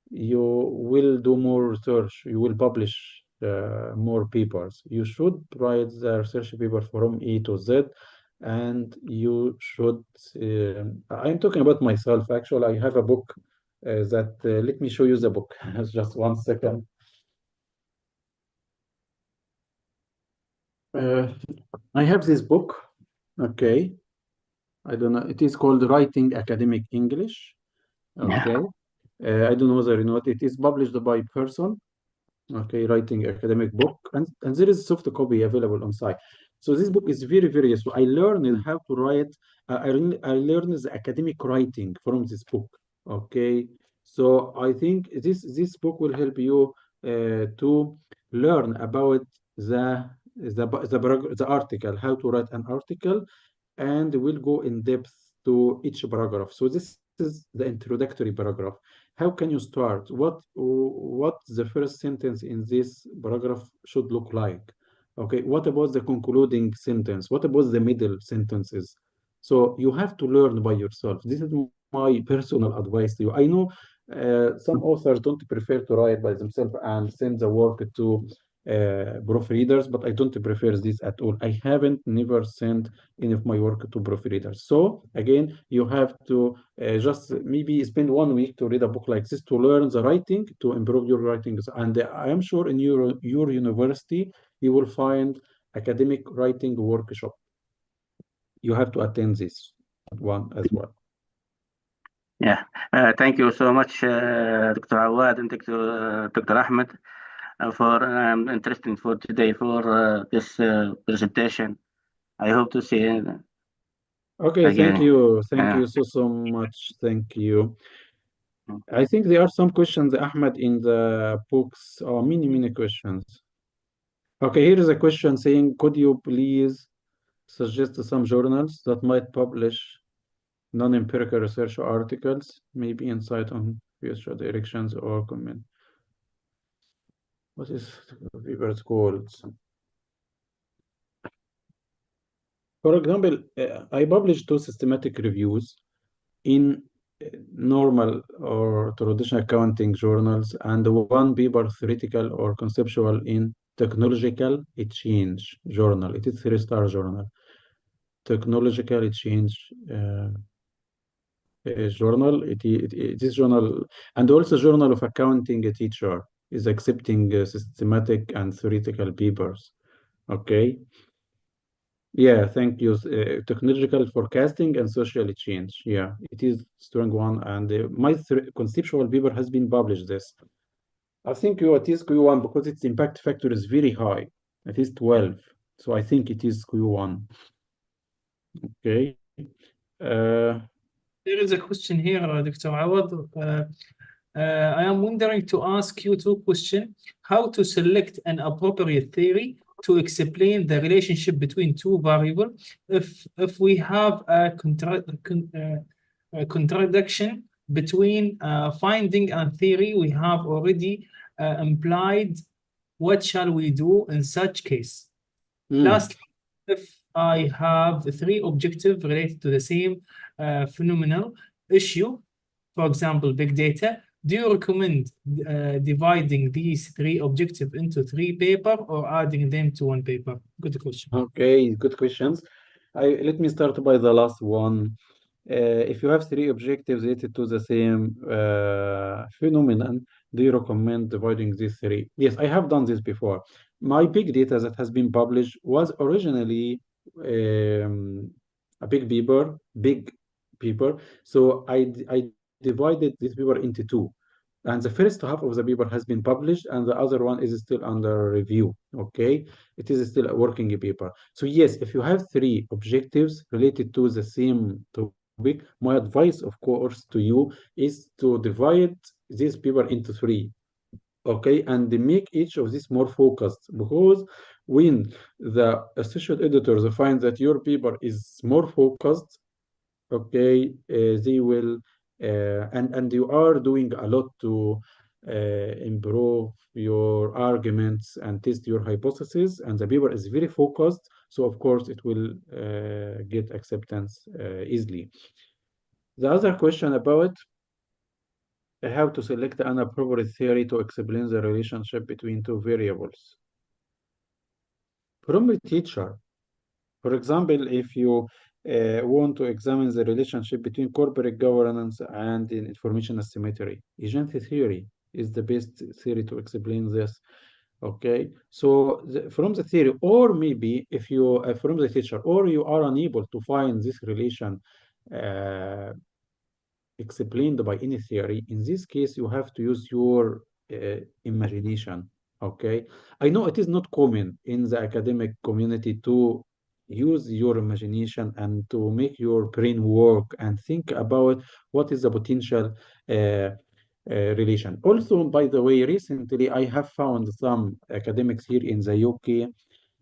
Speaker 2: you will do more research, you will publish more papers. You should write the research paper from A to Z, and you should. I'm talking about myself. Actually, I have a book that. Let me show you the book. Just 1 second. I have this book. Okay. I don't know. It is called Writing Academic English. Okay. I don't know whether you know it. It is published by person, okay, writing academic book, and there is soft copy available on site. So this book is very, very useful. I learned how to write. I learned the academic writing from this book. Okay, so I think this book will help you to learn about the article, how to write an article, and we'll go in depth to each paragraph. So this is the introductory paragraph. How can you start? What the first sentence in this paragraph should look like? Okay, what about the concluding sentence? What about the middle sentences? So you have to learn by yourself. This is my personal advice to you. I know some authors don't prefer to write by themselves and send the work to proofreaders, but I don't prefer this at all. I haven't never sent any of my work to proofreaders. So again, you have to just maybe spend 1 week to read a book like this to learn the writing, to improve your writings. And I am sure in your university, you will find academic writing workshop. You have to attend this one as well.
Speaker 5: Yeah, thank you so much, Dr. Awad and Dr. Ahmed, for interesting for today for this presentation. I hope to see you
Speaker 2: Okay, thank
Speaker 5: again.
Speaker 2: you. Thank
Speaker 5: Yeah.
Speaker 2: you so much. Thank you. I think there are some questions, Ahmed, in the books, or many questions. Okay, here is a question saying, could you please suggest some journals that might publish non-empirical research articles, maybe insight on future directions or comment? What is the paper's called? For example, I published 2 systematic reviews in normal or traditional accounting journals, and 1 paper theoretical or conceptual in technological change journal. It is 3-star journal. Technological change journal. This journal, and also Journal of Accounting Teacher, is accepting systematic and theoretical papers. Okay. Yeah, thank you. Technological forecasting and social change. Yeah, it is strong one. And my conceptual paper has been published this. I think it is Q1 because its impact factor is very high. It is 12. So I think it is Q1. Okay.
Speaker 1: There is a question here, Dr. Awad. I am wondering to ask you 2 questions. How to select an appropriate theory to explain the relationship between 2 variables if we have a contradiction between finding and theory we have already implied, what shall we do in such case? Lastly, if I have 3 objectives related to the same phenomenal issue, for example, big data, do you recommend dividing these 3 objectives into 3 paper or adding them to 1 paper? Good question.
Speaker 2: Okay, good questions. Let me start by the last one. If you have 3 objectives related to the same phenomenon, do you recommend dividing these 3? Yes, I have done this before. My big data that has been published was originally a big paper. So I divided this paper into 2. And the first half of the paper has been published, and the other one is still under review. Okay, it is still a working paper. So yes, if you have 3 objectives related to the same topic, my advice, of course, to you is to divide this paper into 3. Okay, and make each of these more focused, because when the associate editors find that your paper is more focused, okay, they will and you are doing a lot to improve your arguments and test your hypothesis, and the paper is very focused, so of course it will get acceptance easily. The other question about how to select an appropriate theory to explain the relationship between 2 variables. From a teacher, for example, if you want to examine the relationship between corporate governance and information asymmetry, agent theory is the best theory to explain this. Okay, so from the theory, or maybe if you from the teacher, or you are unable to find this relation explained by any theory, in this case, you have to use your imagination. Okay, I know it is not common in the academic community to use your imagination and to make your brain work and think about what is the potential relation. Also, by the way, recently I have found some academics here in the UK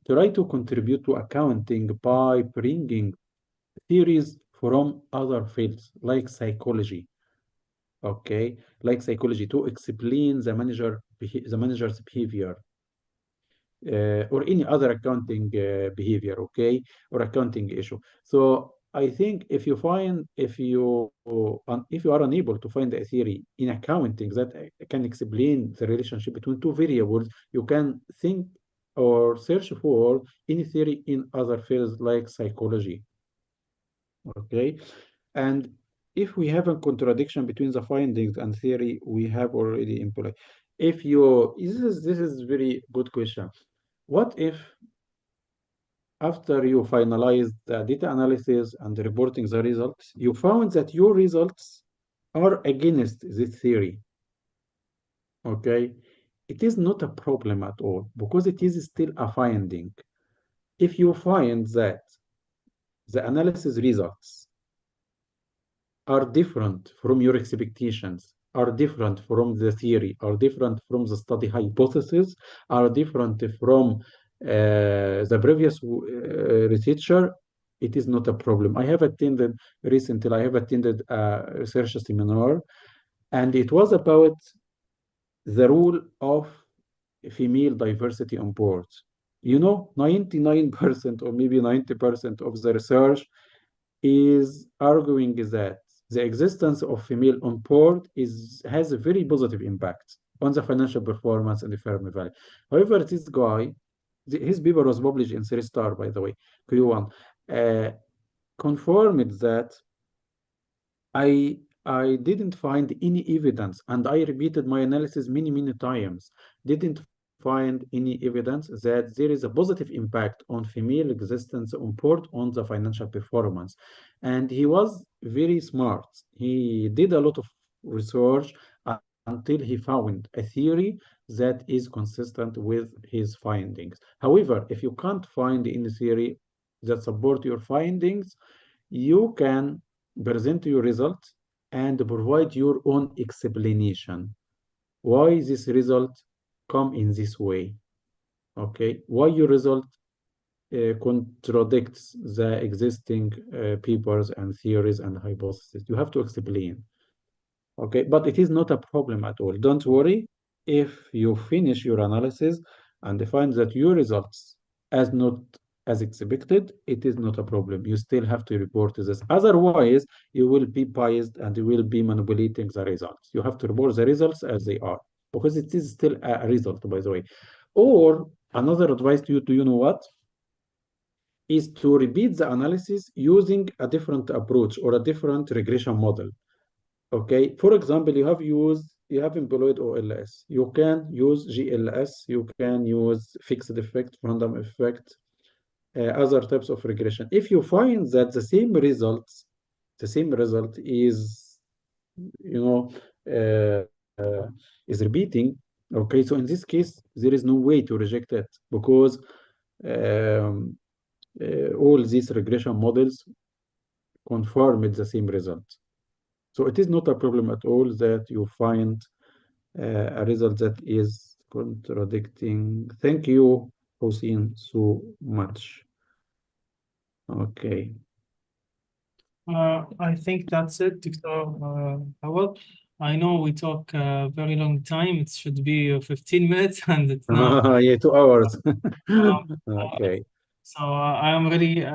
Speaker 2: try to contribute to accounting by bringing theories from other fields like psychology, okay, like psychology to explain the manager's behavior or any other accounting behavior, okay, or accounting issue. So I think if you are unable to find a theory in accounting that can explain the relationship between two variables, you can think or search for any theory in other fields like psychology. Okay, and if we have a contradiction between the findings and theory, we have already employed. If you this is very good question. What if after you finalize the data analysis and reporting the results, you found that your results are against this theory? Okay, it is not a problem at all because it is still a finding. If you find that the analysis results are different from your expectations, are different from the theory, are different from the study hypothesis, are different from the previous researcher, it is not a problem. I have attended a research seminar, and it was about the role of female diversity on board. You know, 99% or maybe 90% of the research is arguing that the existence of female on board has a very positive impact on the financial performance and the firm value. However, this guy, his paper was published in 3-star, by the way, Q1, confirmed that I didn't find any evidence, and I repeated my analysis many times, didn't find any evidence that there is a positive impact on female existence on board on the financial performance. And he was very smart. He did a lot of research until he found a theory that is consistent with his findings. However, if you can't find any theory that support your findings, you can present your results and provide your own explanation. Why this result come in this way? Okay, why your result contradicts the existing papers and theories and hypotheses? You have to explain. Okay, but it is not a problem at all. Don't worry if you finish your analysis and find that your results as not as expected, it is not a problem. You still have to report this. Otherwise, you will be biased and you will be manipulating the results. You have to report the results as they are because it is still a result, by the way. Or another advice to you, do you know what? Is to repeat the analysis using a different approach or a different regression model. Okay, for example, you have employed OLS. You can use GLS. You can use fixed effect, random effect, other types of regression. If you find that the same result is, you know, is repeating, okay, so in this case, there is no way to reject it because all these regression models confirmed the same result. So it is not a problem at all that you find a result that is contradicting. Thank you, Hossein, so much. Okay.
Speaker 1: I think that's it, Dr. Howell. I know we talk a very long time. It should be 15 minutes, and it's now.
Speaker 2: Yeah, 2 hours. Okay.
Speaker 1: So I am really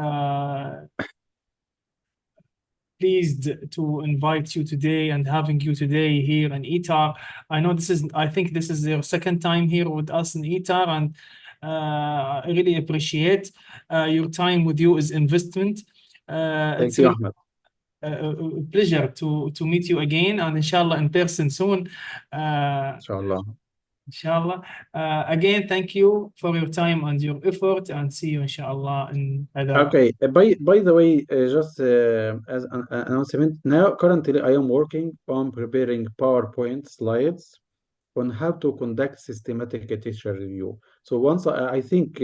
Speaker 1: pleased to invite you today and having you today here in ITAR. I think this is your second time here with us in ITAR, and I really appreciate your time with you is investment.
Speaker 2: Thank you, Ahmed.
Speaker 1: A pleasure to meet you again, and inshallah in person soon.
Speaker 2: Inshallah.
Speaker 1: Inshallah. Again, thank you for your time and your effort, and see you, inshallah, in other.
Speaker 2: Okay. By the way, just as an announcement, now currently I am working on preparing PowerPoint slides on how to conduct systematic teacher review. So once I think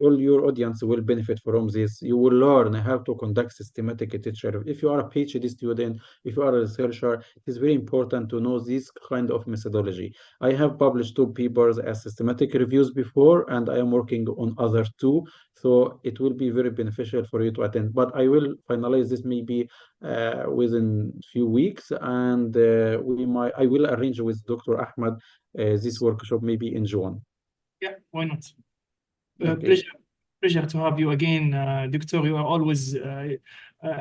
Speaker 2: all your audience will benefit from this. You will learn how to conduct systematic teacher. If you are a PhD student, if you are a researcher, it is very important to know this kind of methodology. I have published 2 papers as systematic reviews before, and I am working on other 2. So it will be very beneficial for you to attend. But I will finalize this maybe within few weeks, and I will arrange with Dr. Ahmed this workshop maybe in June.
Speaker 1: Yeah, why not?
Speaker 2: Okay.
Speaker 1: Pleasure to have you again, Doctor. You are always a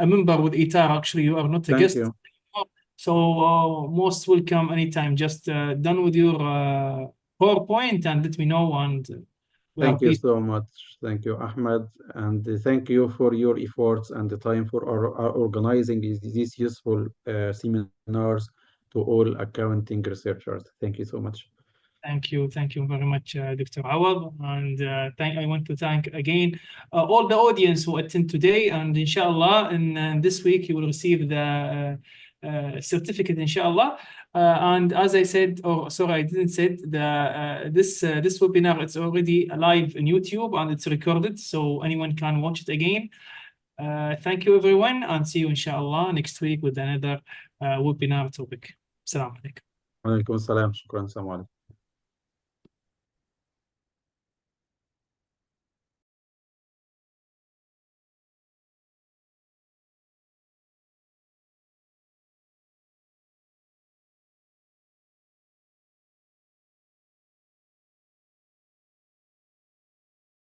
Speaker 1: member with ITAR. Actually, you are not a
Speaker 2: Thank
Speaker 1: guest
Speaker 2: you.
Speaker 1: anymore. So most welcome anytime. Just done with your PowerPoint and let me know. And we are
Speaker 2: Thank you
Speaker 1: pleased.
Speaker 2: so much. Thank you, Ahmed. And thank you for your efforts and the time for organizing these useful seminars to all accounting researchers. Thank you so much.
Speaker 1: Thank you very much, Dr. Awad. And I want to thank again all the audience who attend today. And inshallah, in this week, you will receive the certificate, inshallah. And as I said, or sorry, I didn't say it, this webinar, it's already live on YouTube and it's recorded, so anyone can watch it again. Thank you, everyone, and see you, inshallah, next week with another webinar topic. Assalamu alaikum.
Speaker 2: وعليكم السلام. شكرا. السلام عليكم.